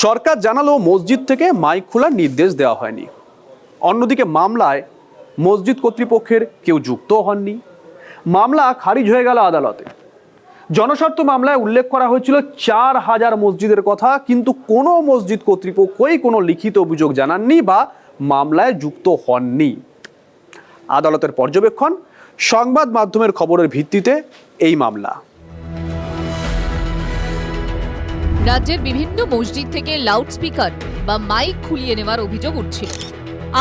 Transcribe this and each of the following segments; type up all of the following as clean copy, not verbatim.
সরকার জানালো মসজিদ থেকে মাইক খোলার নির্দেশ দেওয়া হয়নি। অন্যদিকে মামলায় মসজিদ কর্তৃপক্ষের কেউ যুক্ত হননি। মামলা খারিজ হয়ে গেল আদালতে। জনস্বার্থ মামলায় উল্লেখ করা হয়েছিল 4000 মসজিদের কথা, কিন্তু কোনো মসজিদ কর্তৃপক্ষই কোনো লিখিত অভিযোগ জানাননি বা মামলায় যুক্ত হননি। আদালতের পর্যবেক্ষণ, সংবাদ মাধ্যমের খবরের ভিত্তিতে এই মামলা। রাজ্যের বিভিন্ন মসজিদ থেকে লাউডস্পিকার বা মাইক খুলিয়ে নেওয়ার অভিযোগ উঠছিল।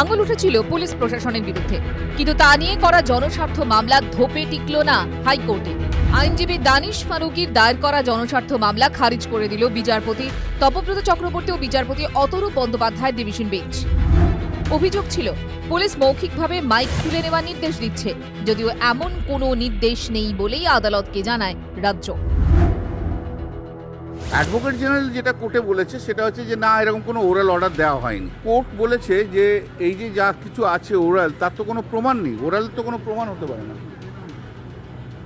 আঙুল উঠেছিল পুলিশ প্রশাসনের বিরুদ্ধে, কিন্তু তা নিয়ে করা জনস্বার্থ মামলা ধোপে টিকল না হাইকোর্টে। আইনজীবী দানিশ ফারুকির দায়ের করা জনস্বার্থ মামলা খারিজ করে দিল বিচারপতি তপব্রত চক্রবর্তী ও বিচারপতি অতরূপ বন্দ্যোপাধ্যায়ের ডিভিশন বেঞ্চ। অভিযোগ ছিল পুলিশ মৌখিকভাবে মাইক খুলে নেওয়ার নির্দেশ দিচ্ছে, যদিও এমন কোনো নির্দেশ নেই বলেই আদালতকে জানায় রাজ্য। অ্যাডভোকেট জেনারেল যেটা কোর্টে বলেছে সেটা হচ্ছে যে না, এরকম কোনো ওরাল অর্ডার দেওয়া হয়নি। কোর্ট বলেছে যে এই যে যা কিছু আছে ওরাল, তার তো কোনো প্রমাণ নেই, ওরাল তো কোনো প্রমাণ হতে পারে না,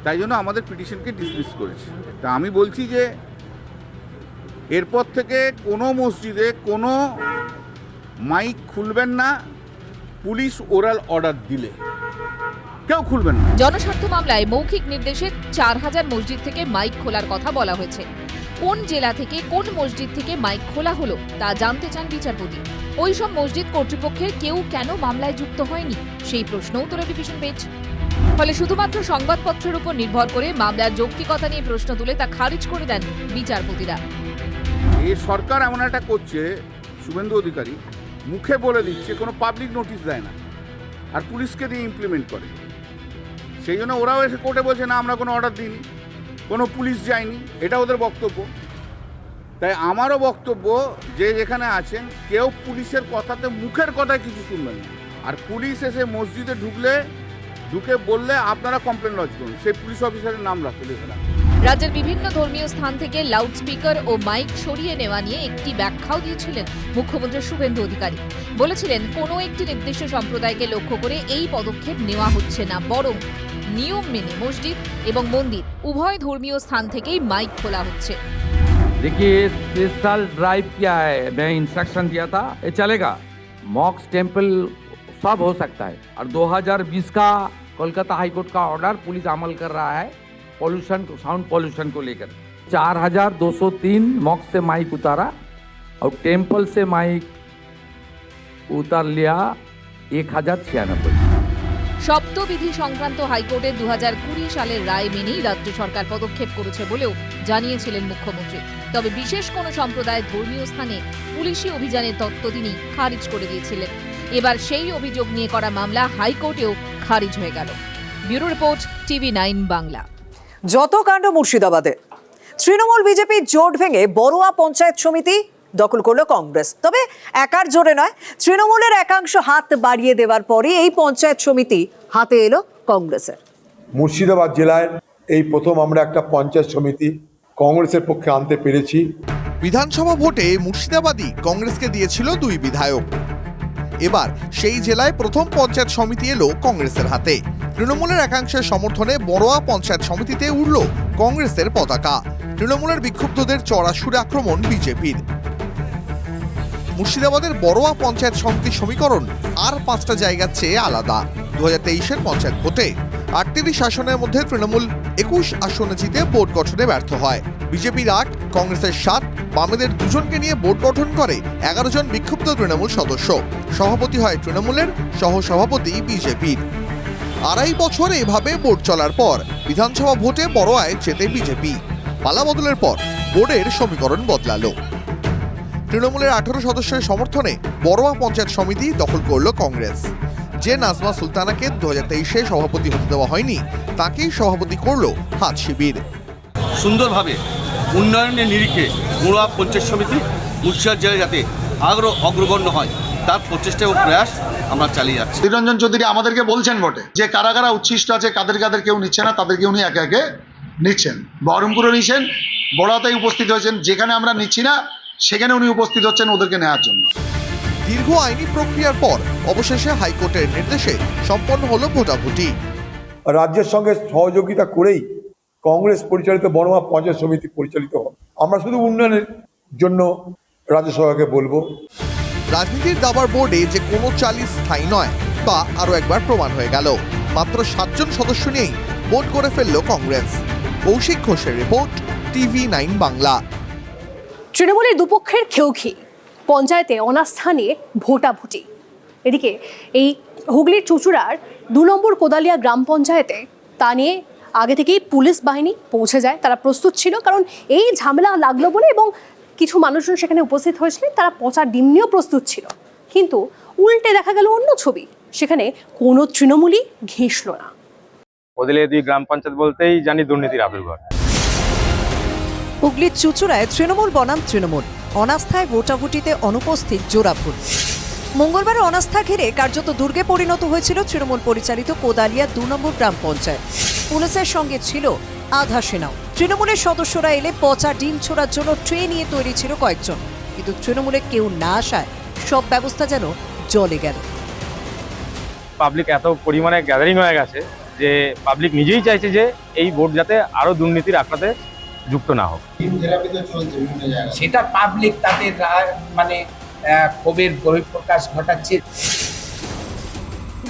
তাই জন্য আমাদের পিটিশনকে ডিসমিস করেছে। তা আমি বলছি যে এরপর থেকে কোনো মসজিদে কোনো মাইক খুলবেন না, পুলিশ ওরাল অর্ডার দিলে কেউ খুলবেন না। জনস্বার্থ মামলায় মৌখিক নির্দেশে 4000 মসজিদ থেকে মাইক খোলার কথা বলা হয়েছে। কোন জেলা থেকে কোন মসজিদ থেকে মাইক খোলা হলো তা জানতে চান বিচারপতি। ওই সব মসজিদ কর্তৃপক্ষের কেউ কেন মামলায় যুক্ত হয়নি সেই প্রশ্নও তোলে ডিভিশন বেঞ্চ। ফলে শুধুমাত্র সংবাদপত্রের উপর নির্ভর করে মামলার যৌক্তিকতা নিয়ে প্রশ্ন তুলে তা খারিজ করে দেন বিচারপতিরা। এই সরকার এমন একটা করছে, শুভেন্দু অধিকারী মুখে বলে দিচ্ছে, কোনো পাবলিক নোটিশ দেয় না, আর পুলিশকে দিয়ে ইমপ্লিমেন্ট করে। সেই জন্য ওরাও এসে কোর্টে বলছে না আমরা কোনো অর্ডার দিইনি, কোনো পুলিশ যায়নি, এটা ওদের বক্তব্য। তাই আমারও বক্তব্য যে যেখানে আছেন কেউ পুলিশের কথাতে মুখের কথায় কিছু শুনবেন না, আর পুলিশ এসে মসজিদে ঢুকে বললে আপনারা কমপ্লেন লজ করুন, সেই পুলিশ অফিসারের নাম রাখুন। রাজ্যের বিভিন্ন ধর্মীয় স্থান থেকে লাউডস্পিকার ও মাইক সরিয়ে নেওয়া নিয়ে একটি ব্যাখ্যাও দিয়েছিলেন মুখ্যমন্ত্রী শুভেন্দু অধিকারী। বলেছিলেন কোনো একটি নির্দিষ্ট সম্প্রদায়কে লক্ষ্য করে এই পদক্ষেপ নেওয়া হচ্ছে না, বরং নিয়ম মেনে মসজিদ এবং মন্দির উভয় ধর্মীয় স্থান থেকেই মাইক খোলা হচ্ছে। देखिए इस साल ड्राइव किया है, मैं इंस्ट्रक्शन दिया था, ये चलेगा। मॉक्स टेम्पल सब हो सकता है। और 2020 का कोलकाता हाईकोर्ट का ऑर्डर पुलिस अमल कर रहा है पॉल्यूशन, साउंड पॉल्यूशन को लेकर। 4203 मॉक्स से माइक उतारा और टेम्पल से माइक उतार लिया 1096। শব্দবিধি সংক্রান্ত হাইকোর্টের 2020 সালের রায় মেনেই রাজ্য সরকার পদক্ষেপ করেছে বলেও জানিয়েছিলেন মুখ্যমন্ত্রী। তবে বিশেষ কোনো সম্প্রদায়ের ধর্মীয় স্থানে পুলিশি অভিযানের তত্ত্ব তিনি খারিজ করে দিয়েছিলেন। এবার সেই অভিযোগ নিয়ে করা মামলা হাইকোর্টেও খারিজ হয়ে গেল। Bureau report, TV9 Bangla. যত কাণ্ড মুর্শিদাবাদে, তৃণমূল বিজেপি জোট ভেঙে বড়ুয়া পঞ্চায়েত সমিতি দখল করলো কংগ্রেস। তবে একার জোরে নয়, তৃণমূলের একাংশ হাত বাড়িয়ে দেওয়ার পরে এই পঞ্চায়েত সমিতি হাতে এলো কংগ্রেসের। মুর্শিদাবাদ জেলায় এই প্রথম আমরা একটা পঞ্চায়েত সমিতি কংগ্রেসের পক্ষে আনতে পেরেছি। বিধানসভা ভোটে মুর্শিদাবাদী কংগ্রেসকে দিয়েছিল 2 বিধায়ক। এবার সেই জেলায় প্রথম পঞ্চায়েত সমিতি এলো কংগ্রেসের হাতে। তৃণমূলের একাংশের সমর্থনে বড়োয়া পঞ্চায়েত সমিতিতে উড়ল কংগ্রেসের পতাকা। তৃণমূলের বিক্ষুব্ধদের চড়া সুরে আক্রমণ বিজেপির। মুর্শিদাবাদের বড়োয়া পঞ্চায়েত সমিতির সমীকরণ আর 5টা জায়গার চেয়ে আলাদা। 2023-এর পঞ্চায়েত ভোটে 38 আসনের মধ্যে তৃণমূল 21 আসনে জিতে বোর্ড গঠনে ব্যর্থ হয়। বিজেপির 8, কংগ্রেসের 7, বামেদের 2 জনকে নিয়ে বোর্ড গঠন করে 11 জন বিক্ষুব্ধ তৃণমূল সদস্য। সভাপতি হয় তৃণমূলের, সহসভাপতি বিজেপির। 2.5 বছর এভাবে বোর্ড চলার পর বিধানসভা ভোটে বড়োয়ায় জেতে বিজেপি। পালা বদলের পর বোর্ডের সমীকরণ বদলালো। তৃণমূলের 18 সদস্যের সমর্থনে বড়োয়া পঞ্চায়েত সমিতি দখল করল কংগ্রেস। যে নাজমা সুলতানাকে 2023-এ সভাপতি হতে দেওয়া হয়নি, তাকেই সভাপতি করল হাত শিবির। সুন্দরভাবে উন্নয়নের নিরিখে বড়ুয়া পঞ্চায়েত সমিতি মুর্শিদাবাদ জেলায় যাতে আরও অগ্রগণ্য হয় তার প্রচেষ্টা এবং প্রয়াস আমরা চালিয়ে যাচ্ছি। নিরঞ্জন চৌধুরী আমাদেরকে বলছেন বটে যে কারা কারা উচ্ছিষ্ট আছে, কাদের কাদের কেউ নিচ্ছে না, তাদেরকে উনি একে একে নিচ্ছেন। বহরমপুরে নিচ্ছেন, বড়াতেই উপস্থিত হয়েছেন, যেখানে আমরা নিচ্ছি না সেখানে উনি উপস্থিত হচ্ছেন ওদেরকে নেওয়ার জন্য। দীর্ঘ আইনি প্রক্রিয়ার পর অবশেষে হাইকোর্টের নির্দেশে সম্পন্ন হলো ভোটাভুটি। রাজ্যের সঙ্গে সহযোগিতা করেই কংগ্রেস পরিচালিত বড়োয়া পঞ্চায়েত সমিতি পরিচালিত হবে। আমরা শুধু উন্নয়নের জন্য রাজ্য সরকারকে বলবো। রাজনীতির দাবার বোর্ডে যে কোনো চালই স্থায়ী নয় তা আরও একবার প্রমাণ হয়ে গেল। মাত্র 7 জন সদস্য নিয়েই বোর্ড করে ফেলল কংগ্রেস। কৌশিক ঘোষের রিপোর্ট, TV9 বাংলা। তৃণমূলের দুপক্ষের খেউখি, পঞ্চায়েতে অনাস্থা নিয়ে ভোটাভুটি। এদিকে এই হুগলির চুঁচুড়ার 2 নম্বর কোদালিয়া গ্রাম পঞ্চায়েতে তা নিয়ে আগে থেকেই পুলিশ বাহিনী পৌঁছে যায়। তারা প্রস্তুত ছিল, কারণ এই ঝামেলা লাগলো বলে, এবং কিছু মানুষজন সেখানে উপস্থিত হয়েছিলেন, তারা পচা ডিম নিয়েও প্রস্তুত ছিল। কিন্তু উল্টে দেখা গেল অন্য ছবি, সেখানে কোনো তৃণমূলই ঘেঁষল না। কোদালিয়া 2 গ্রাম পঞ্চায়েত বলতেই জানি দুর্নীতির আবির্ভাব। হুগলির চুঁচুড়ায় তৃণমূল বনাম তৃণমূল, অনাস্থায় ভোটাভুটিতে অনুপস্থিত জোড়াফুল। মঙ্গলবার অনাস্থা ঘিরে কার্যত দুর্গে পরিণত হয়েছিল তৃণমূল পরিচালিত কোদালিয়া 2 নম্বর গ্রাম পঞ্চায়েত। পুলিশের সঙ্গে ছিল আধা সেনাও। তৃণমূলের সদস্যরা এলে পচা ডিম ছোড়ার জন্য ট্রে নিয়ে তৈরি ছিল কয়েকজন, কিন্তু তৃণমূলে কেউ না আসায় সব ব্যবস্থা যেন জলে গেল। পাবলিক এত পরিমাণে গ্যাদারিং হয়ে গেছে যে পাবলিক নিজেই চাইছে যে এই ভোট যাতে আরো দুর্নীতির আঁকড়াতে যুক্ত না হোক। সেটা পাবলিক তাদের মানে ক্ষোভের বহিঃপ্রকাশ ঘটাচ্ছে।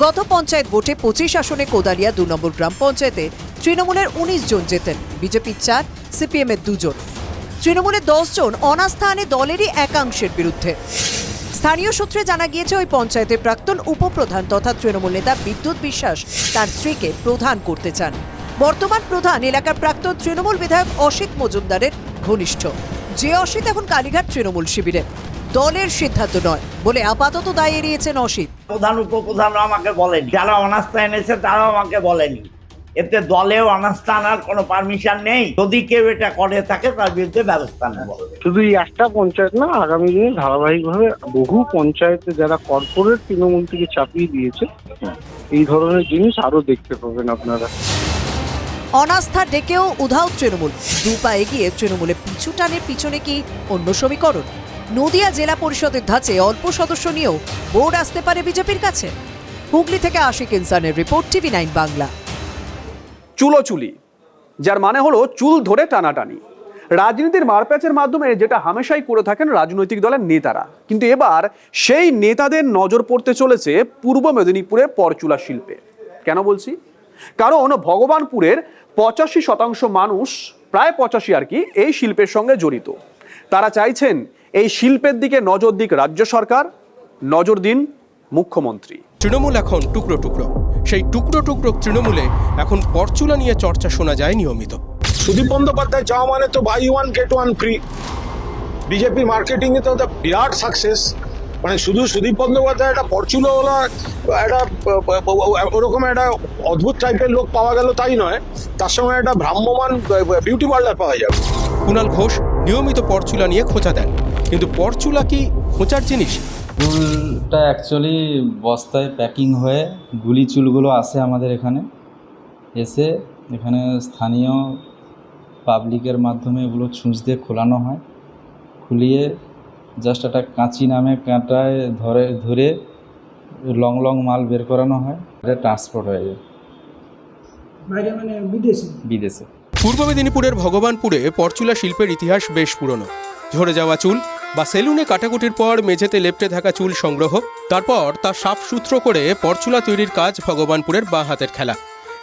গত পঞ্চায়েত ভোটে 25 আসনে কোদালিয়া 2 নম্বর গ্রাম পঞ্চায়েতে তৃণমূলের 19 জন জেতেন, বিজেপির 4, সিপিএমের 2 জন। তৃণমূলের 10 জন অনাস্থা আনে দলেরই একাংশের বিরুদ্ধে। স্থানীয় সূত্রে জানা গিয়েছে ওই পঞ্চায়েতের প্রাক্তন উপপ্রধান তথা তৃণমূল নেতা বিদ্যুৎ বিশ্বাস তার স্ত্রীকে প্রধান করতে চান। বর্তমান প্রধান এলাকার প্রাক্তন তৃণমূল বিধায়ক অসিত মজুমদারের ঘনিষ্ঠ, যে অসিত এখন কালীঘাট তৃণমূল শিবিরে। দলের সিদ্ধান্ত নয় বলে আপাতত দায় এড়িয়েছেন অসিত। প্রধান উপপ্রধান আমাকে বলেন, যারা অনাস্থা এনেছে তারাও আমাকে বলেনি। এতে দলেও অনাস্থা আনার কোনো পারমিশন নেই। যদি কেউ এটা করে থাকে তার বিরুদ্ধে ব্যবস্থা নেব। শুধু এই একটা পঞ্চায়েত না, আগামী দিনে ধারাবাহিকভাবে বহু পঞ্চায়েতে যারা কর্পোরেট তৃণমূল থেকে চাপিয়ে দিয়েছে, এই ধরনের জিনিস আরো দেখতে পাবেন আপনারা। অনাস্থা ডেকেও উধাও তৃণমূল, 2 পা এগিয়ে তৃণমূলে পিছু টানের পিছনে কি অন্য সমীকরণ? নদিয়া জেলা পরিষদের ধাঁচে অল্প সদস্য নিয়েও বোর্ড আসতে পারে বিজেপির কাছে। হুগলি থেকে আশিক ইনসানের রিপোর্ট, TV9 বাংলা। চুলোচুলি, যার মানে হলো চুল ধরে টানাটানি। রাজনীতির মারপ্যাচের মাধ্যমে যেটা হামেশাই করে থাকেন রাজনৈতিক দলের নেতারা, কিন্তু এবার সেই নেতাদের নজর পড়তে চলেছে পূর্ব মেদিনীপুরের পরচুলা শিল্পে। কেন বলছি? কারণ ভগবানপুরের 85% মানুষ, প্রায় 85 আর কি, এই শিল্পের সঙ্গে জড়িত। তারা চাইছেন এই শিল্পের দিকে নজর দিক রাজ্য সরকার, নজর দিন মুখ্যমন্ত্রী। তৃণমূল এখন টুকরো টুকরো, সেই টুকরো টুকরো তৃণমূলে এখন পরচুলা নিয়ে চর্চা শোনা যায় নিয়মিত। সুদীপ বন্দ্যোপাধ্যায় চাওয়া মানে তো buy 1 get 1 free. BJP marketing এ তো বিরাট সাকসেস। মানে শুধু সুদীপ বন্দ্যোপাধ্যায় একটা পরচুলা ওলা একটা ওরকম একটা অদ্ভুত টাইপের লোক পাওয়া গেল তাই নয়, তার সঙ্গে একটা ভ্রাম্যমান বিউটি পার্লার পাওয়া যাবে। কুণাল ঘোষ নিয়মিত পরচুলা নিয়ে খোঁচা দেন, কিন্তু পরচুলা কি খোঁচার জিনিস? চুলটা অ্যাকচুয়ালি বস্তায় প্যাকিং হয়ে গুলি চুলগুলো আসে আমাদের এখানে, এসে এখানে স্থানীয় পাবলিকের মাধ্যমে এগুলো ছুঁচ দিয়ে খোলানো হয়। খুলিয়ে জাস্ট একটা কাঁচি নামে কাঁটায় ধরে লং লং মাল বের করানো হয়, এটা ট্রান্সপোর্ট হয়ে যায় বাইরে, মানে বিদেশে। পূর্ব মেদিনীপুরের ভগবানপুরে পরচুলা শিল্পের ইতিহাস বেশ পুরনো। ঝরে যাওয়া চুল বা সেলুনে কাটাকুটির পর মেঝেতে লেপ্টে থাকা চুল সংগ্রহ, তারপর তা সাফ সূত্র করে পরচুলা তৈরির কাজ ভগবানপুরের বাঁ হাতের খেলা।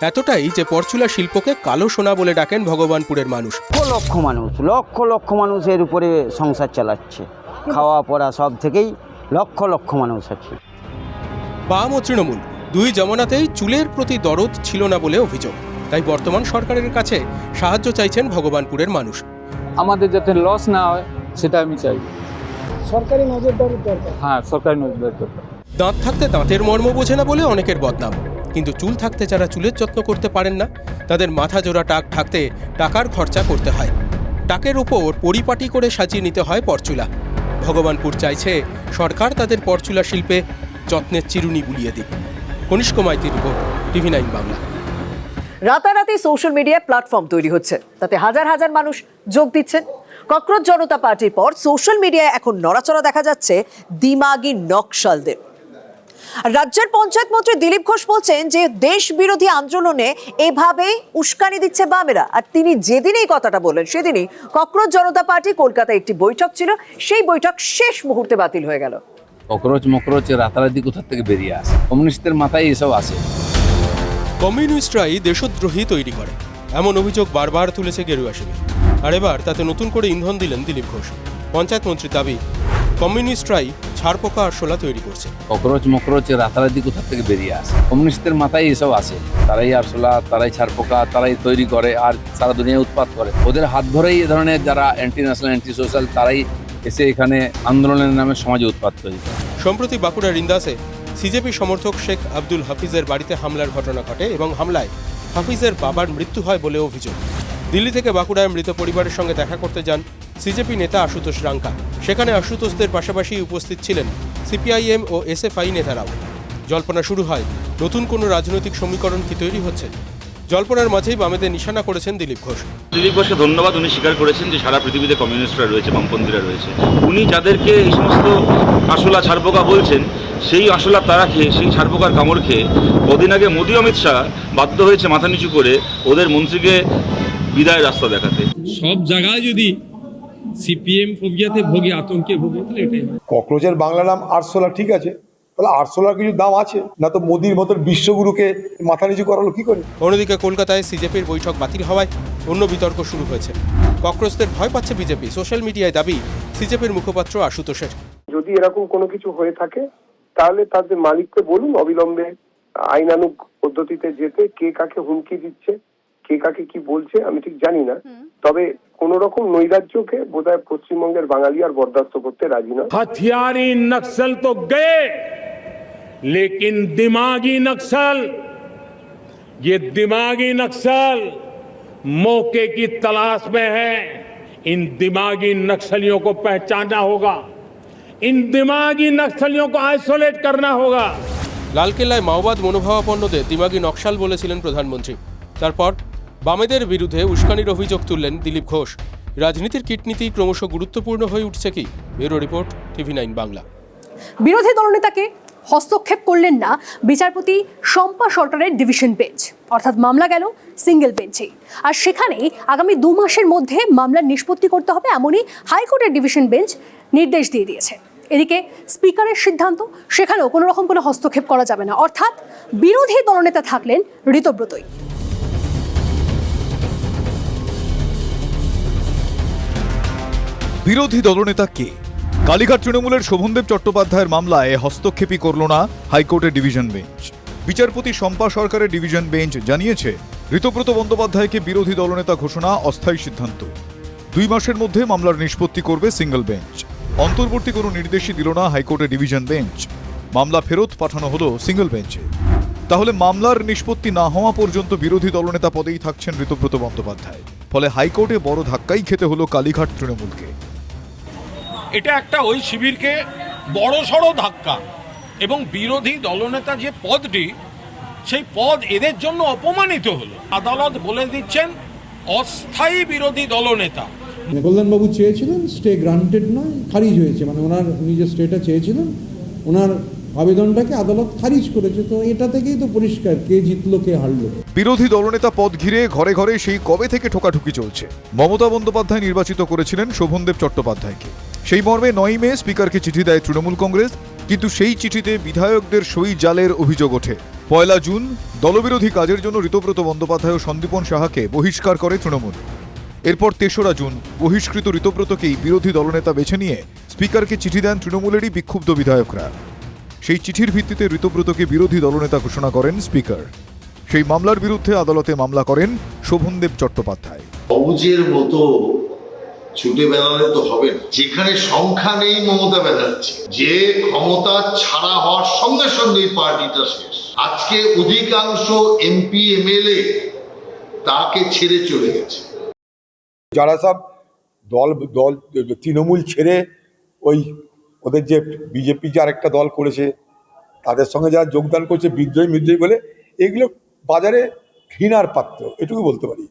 এতটাই যে পরচুলা শিল্পকে কালো সোনা বলে ডাকেন ভগবানপুরের মানুষ। লক্ষ লক্ষ মানুষ এর উপরে সংসার চালাচ্ছে, খাওয়া পড়া সব থেকেই লক্ষ লক্ষ মানুষ আছে। বাম ও তৃণমূল 2 জমানাতেই চুলের প্রতি দরদ ছিল না বলে অভিযোগ। তাই বর্তমান সরকারের কাছে সাহায্য চাইছেন ভগবানপুরের মানুষ। আমাদের যাতে লস না হয় সেটা আমি চাই। সরকারি নজরদারি দরকার। হ্যাঁ, সরকারি নজরদারি দরকার। দাঁত থাকতে দাঁতের মর্ম বোঝে না বলে অনেকের বদনাম, কিন্তু চুল থাকতে যারা চুলের যত্ন করতে পারেন না, তাদের মাথা জোড়া টাক থাকতে টাকার খরচা করতে হয়। টাকের উপর পরিপাটি করে সাজিয়ে নিতে হয় পরচুলা। ভগবানপুর চাইছে সরকার তাদের পরচুলা শিল্পে যত্নের চিরুনি বুলিয়ে দিক। কনিষ্ক মাইতির রিপোর্ট, TV9 বাংলা। রাতারাতি সোশ্যাল মিডিয়ায় প্ল্যাটফর্ম তৈরি হচ্ছে, তাতে হাজার হাজার মানুষ যোগ দিচ্ছেন। ককরোচ জনতা পার্টির পর সোশ্যাল মিডিয়ায় এখন নড়াচড়া দেখা যাচ্ছে দিমাগি নকশালদের। রাজ্যের পঞ্চায়েত মন্ত্রী দিলীপ ঘোষ বলছেন যে দেশ বিরোধী আন্দোলনে এভাবেই উস্কানি দিচ্ছে বামেরা। আর তিনি যেদিন এই কথাটা বললেন সেদিনই ককরোচ জনতা পার্টি কলকাতায় একটি বৈঠক ছিল, সেই বৈঠক শেষ মুহূর্তে বাতিল হয়ে গেল। ককরোচ মকরোচ রাতারাতি কোথা থেকে বেরিয়ে আসে, কমিউনিস্টদের মাথায় এসব আসে। কমিউনিস্টরাই দেশদ্রোহী তৈরি করে, এমন অভিযোগ বারবার তুলেছে গেরুয়া শিবির। আর এবার তাতে নতুন করে ইন্ধন দিলেন দিলীপ ঘোষ। পঞ্চায়েত মন্ত্রীর দাবি, কমিউনিস্টরাই ছারপোকা আরশোলা তৈরি করছে। ককরোচ মকরোচ রাতারাতি কোথা থেকে বেরিয়ে আসে, কমিউনিস্টদের মাথায় এসব আসে। তারাই আরশোলা, তারাই ছারপোকা, তারাই তৈরি করে আর সারা দুনিয়ায় উৎপাত করে। ওদের হাত ধরেই এ ধরনের যারা অ্যান্টি ন্যাশনাল, অ্যান্টি সোশ্যাল, তারাই এসে এখানে আন্দোলনের নামে সমাজে উৎপাত তৈরি করে। সম্প্রতি বাঁকুড়ার ইন্দাসে সিজেপি সমর্থক শেখ আব্দুল হাফিজের বাড়িতে হামলার ঘটনা ঘটে এবং হামলায় হাফিজের বাবার মৃত্যু হয় বলে অভিযোগ। দিল্লি থেকে বাঁকুড়ায় মৃত পরিবারের সঙ্গে দেখা করতে যান সিজেপি নেতা আশুতোষ রাঙ্কা। সেখানে আশুতোষদের পাশাপাশি উপস্থিত ছিলেন সিপিআইএম ও এসএফআই নেতারাও। জল্পনা শুরু হয়, নতুন কোনো রাজনৈতিক সমীকরণ কি তৈরি হচ্ছে? জল্পনার মাঝেই বামেদের নিশানা করেছেন দিলীপ ঘোষ। দিলীপ ঘোষকে ধন্যবাদ, উনি স্বীকার করেছেন যে সারা পৃথিবীতে কমিউনিস্টরা রয়েছে, বামপন্থীরা রয়েছে। উনি যাদেরকে এই সমস্ত আসলা ছারপোকা বলছেন, সেই আসলা তারা খেয়ে, সেই ছারপোকার কামড় খেয়ে কদিন আগে মোদী অমিত শাহ বাধ্য হয়েছে মাথা নিচু করে ওদের মন্ত্রীকে বিদায় রাস্তা দেখাতে। সব জায়গায় যদি সিপিএম ফোবিয়াতে ভোগে, আতঙ্কে ভোগে, তাহলে এটাই ককরোচের বাংলা নাম আরশোলা, ঠিক আছে, তাহলে আরশোলার কিছু দাম আছে না? তো মোদির মতন বিশ্বগুরুকে মাথা নিচু করালো কি করে? অন্যদিকে কলকাতায় সিজেপির বৈঠক বাতিল হওয়ায় অন্য বিতর্ক শুরু হয়েছে। ককরোচদের ভয় পাচ্ছে বিজেপি। সোশ্যাল মিডিয়ায় দাবি সিজেপির মুখপাত্র আশুতোষের। যদি এরকম কোনো কিছু হয়ে থাকে তাহলে তাদের মালিককে বলুন অবিলম্বে আইনানুগ পদ্ধতিতে যেতে। কে কাকে হুমকি দিচ্ছে, কে কাকে কি বলছে আমি ঠিক জানি না, তবে কোন রকম নৈরাজ্যকে বোধহয় পশ্চিমবঙ্গের বাঙালি আর বরদাস্ত করতে রাজি না। हथियारी नक्सल तो गए, लेकिन दिमागी नक्सल, ये दिमागी नक्सल मौके की तलाश में है। इन दिमागी नक्सलियों को पहचानना होगा, इन दिमागी नक्सलियों को आइसोलेट करना होगा। লালকেল্লায় মাওবাদ মনোভাবাপন্নদের দিমাগি নকশাল বলেছিলেন প্রধানমন্ত্রী। তারপর বামেদের বিরুদ্ধে উস্কানির অভিযোগ তুললেন দিলীপ ঘোষ। রাজনীতির কূটনীতি ক্রমশ গুরুত্বপূর্ণ হয়ে উঠছে কি? Bureau report, TV9 Bangla. বিরোধী দলনেতাকে হস্তক্ষেপ করলেন না বিচারপতি শম্পা সরকারের ডিভিশন বেঞ্চ, অর্থাৎ মামলা গেল সিঙ্গেল বেঞ্চে। আর সেখানেই আগামী 2 মাসের মধ্যে মামলার নিষ্পত্তি করতে হবে, এমনই হাইকোর্টের ডিভিশন বেঞ্চ নির্দেশ দিয়ে দিয়েছে। এদিকে স্পিকারের সিদ্ধান্ত, সেখানেও কোনো রকম কোনো হস্তক্ষেপ করা যাবে না, অর্থাৎ বিরোধী দলনেতা থাকলেন ঋতব্রতই। বিরোধী দলনেতা কে? কালীঘাট তৃণমূলের শোভনদেব চট্টোপাধ্যায়ের মামলায় হস্তক্ষেপই করল না হাইকোর্টের ডিভিশন বেঞ্চ। বিচারপতি শম্পা সরকারের ডিভিশন বেঞ্চ জানিয়েছে, ঋতব্রত বন্দ্যোপাধ্যায়কে বিরোধী দলনেতা ঘোষণা অস্থায়ী সিদ্ধান্ত। 2 মাসের মধ্যে মামলার নিষ্পত্তি করবে সিঙ্গল বেঞ্চ। অন্তর্বর্তী কোনো নির্দেশই দিল না হাইকোর্টের ডিভিশন বেঞ্চ। মামলা ফেরত পাঠানো হলো সিঙ্গল বেঞ্চে। তাহলে মামলার নিষ্পত্তি না হওয়া পর্যন্ত বিরোধী দলনেতা পদেই থাকছেন ঋতব্রত বন্দ্যোপাধ্যায়। ফলে হাইকোর্টে বড় ধাক্কাই খেতে হলো কালীঘাট তৃণমূলকে। এটা একটা ওই শিবিরকে বড়সড় ধাক্কা, এবং বিরোধী দলনেতা যে পদটি, সেই পদ এদের জন্য অপমানিত হলো। আদালত বলে দিচ্ছেন অস্থায়ী বিরোধী দলনেতা। কল্যাণবাবু চেয়েছিলেন স্টে গ্রান্টেড নয়, খারিজ হয়েছে, মানে ওনার নিজের স্টেটা চেয়েছিলেন, ওনার আবেদনটাকে আদালত খারিজ করেছে। তো এটা থেকেই তো পরিষ্কার কে জিতলো কে হারলো। বিরোধী দলনেতা পদ ঘিরে ঘরে ঘরে সেই কবে থেকে ঠোকাঠুকি চলছে। মমতা বন্দ্যোপাধ্যায় নির্বাচিত করেছিলেন শোভনদেব চট্টোপাধ্যায়কে। সেই মর্মে 9 মে স্পিকারকে চিঠি দেয় তৃণমূল কংগ্রেস, কিন্তু সেই চিঠিতে বিধায়কদের সই জালের অভিযোগ ওঠে। 1 জুন দলবিরোধী কাজের জন্য ঋতব্রত বন্দ্যোপাধ্যায় ও সন্দীপন সাহাকে বহিষ্কার করে তৃণমূল। এরপর 3রা জুন বহিষ্কৃত ঋতব্রতকেই বিরোধী দলনেতা বেছে নিয়ে স্পিকারকে চিঠি দেন তৃণমূলেরই বিক্ষুব্ধ বিধায়করা। সেই চিঠির ভিত্তিতে ঋতব্রতকে বিরোধী দলনেতা ঘোষণা করেন স্পিকার। সেই মামলার বিরুদ্ধে আদালতে মামলা করেন শোভনদেব চট্টোপাধ্যায়। অবুজের মতো ছুটে বেড়ালে তো হবে না, যেখানে সংখ্যা নেই মমতা ব্যানার্জি, যে ক্ষমতা ছাড়া হওয়ার সঙ্গে সঙ্গে পার্টিটা শেষ। আজকে অধিকাংশ এমপি এমএলএ তাকে ছেড়ে চলে গেছে। যারা সব দল তৃণমূল ছেড়ে ওই ওদের যে বিজেপি যে আরেকটা দল করেছে, তাদের সঙ্গে যারা যোগদান করছে বিদ্রোহী বলে, এগুলো বাজারে ঘৃণার পাত্র, এটুকু বলতে পারি।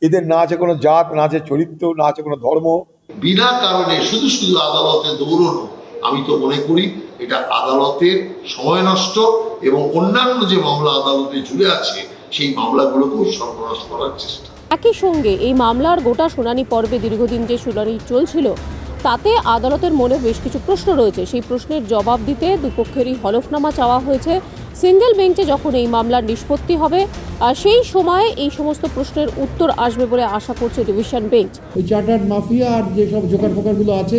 এদের না আছে কোনো জাত, না আছে চরিত্র, না আছে কোনো ধর্ম। বিনা কারণে শুধু শুধু আদালতে দৌড়ানো আমি তো মনে করি এটা আদালতের সময় নষ্ট এবং অন্যান্য যে মামলা আদালতে ঝুলে আছে সেই মামলাগুলোকেও সর্বনাশ করার চেষ্টা। একই সঙ্গে এই মামলার গোটা শুনানি পর্বে দীর্ঘদিন যে শুনানি চলছিল তাতে আদালতের মনে বেশ কিছু প্রশ্ন রয়েছে। সেই প্রশ্নের জবাব দিতে দুপক্ষেরই হলফনামা চাওয়া হয়েছে। সিঙ্গেল বেঞ্চে যখন এই মামলার নিষ্পত্তি হবে সেই সময়ে এই সমস্ত প্রশ্নের উত্তর আসবে বলে আশা করছে ডিভিশন বেঞ্চ। ওই চার্টার্ড মাফিয়া আর যেসব জোকার ফোকারগুলো আছে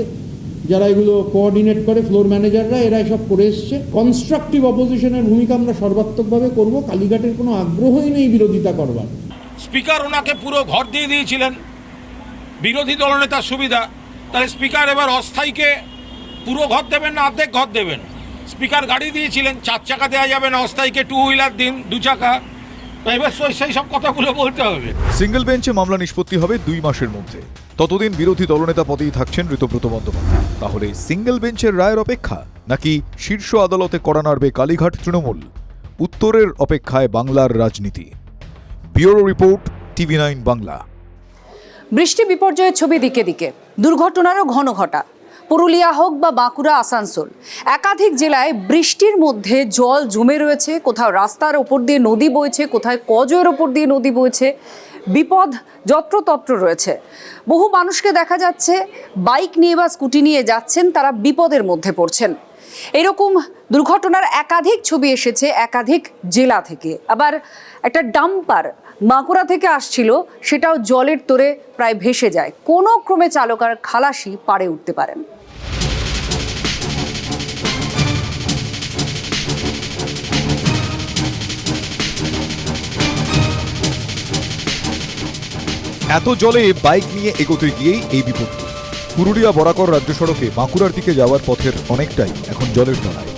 যারা এগুলো কোঅর্ডিনেট করে, ফ্লোর ম্যানেজাররা, এরা এসব করে এসছে। কনস্ট্রাকটিভ অপোজিশনের ভূমিকা আমরা সর্বাত্মকভাবে করব। কালীঘাটের কোনো আগ্রহই নেই বিরোধিতা করবার। স্পিকার ওনাকে পুরো ঘর দিয়ে দিয়েছিলেন, বিরোধী দলনেতার সুবিধা। তাহলে স্পিকার এবার অস্থায়ীকে পুরো ঘর দেবেন না অর্ধেক ঘর দেবেন? স্পিকার গাড়ি দিয়েছিলেন, 4 চাকা দেওয়া যাবে না, অস্থায়ীকে 2 হুইলার দিন, 2 চাকা। এবার সেই সব কথাগুলো বলতে হবে। সিঙ্গেল বেঞ্চে মামলা নিষ্পত্তি হবে 2 মাসের মধ্যে। ততদিন বিরোধী দলনেতা পদেই থাকছেন ঋতব্রত বন্দ্যোপাধ্যায়। তাহলে সিঙ্গেল বেঞ্চের রায়ের অপেক্ষা নাকি শীর্ষ আদালতে কড়া নাড়বে কালীঘাট তৃণমূল? উত্তরের অপেক্ষায় বাংলার রাজনীতি। Bureau report, TV9 Bangla. বৃষ্টি বিপর্যয়ের ছবি দিকে দিকে, দুর্ঘটনারও ঘন ঘটা। পুরুলিয়া হোক বা বাঁকুড়া, আসানসোল, একাধিক জেলায় বৃষ্টির মধ্যে জল জমে রয়েছে। কোথাও রাস্তার ওপর দিয়ে নদী বইছে, কোথায় কজয়ের ওপর দিয়ে নদী বইছে। বিপদ যত্রতত্র রয়েছে। বহু মানুষকে দেখা যাচ্ছে বাইক নিয়ে বা স্কুটি নিয়ে যাচ্ছেন, তারা বিপদের মধ্যে পড়ছেন। এরকম দুর্ঘটনার একাধিক ছবি এসেছে একাধিক জেলা থেকে। আবার একটা ডাম্পার বাঁকুড়া থেকে আসছিল, সেটাও জলের তোরে প্রায় ভেসে যায়। কোনো ক্রমে চালক আর খালাসি পাড়ে উঠতে পারেন। এত জলে বাইক নিয়ে এগোতে গিয়েই এই বিপত্তি। পুরুলিয়া বরাকর রাজ্য সড়কে বাঁকুড়ার দিকে যাওয়ার পথের অনেকটাই এখন জলের তলায়।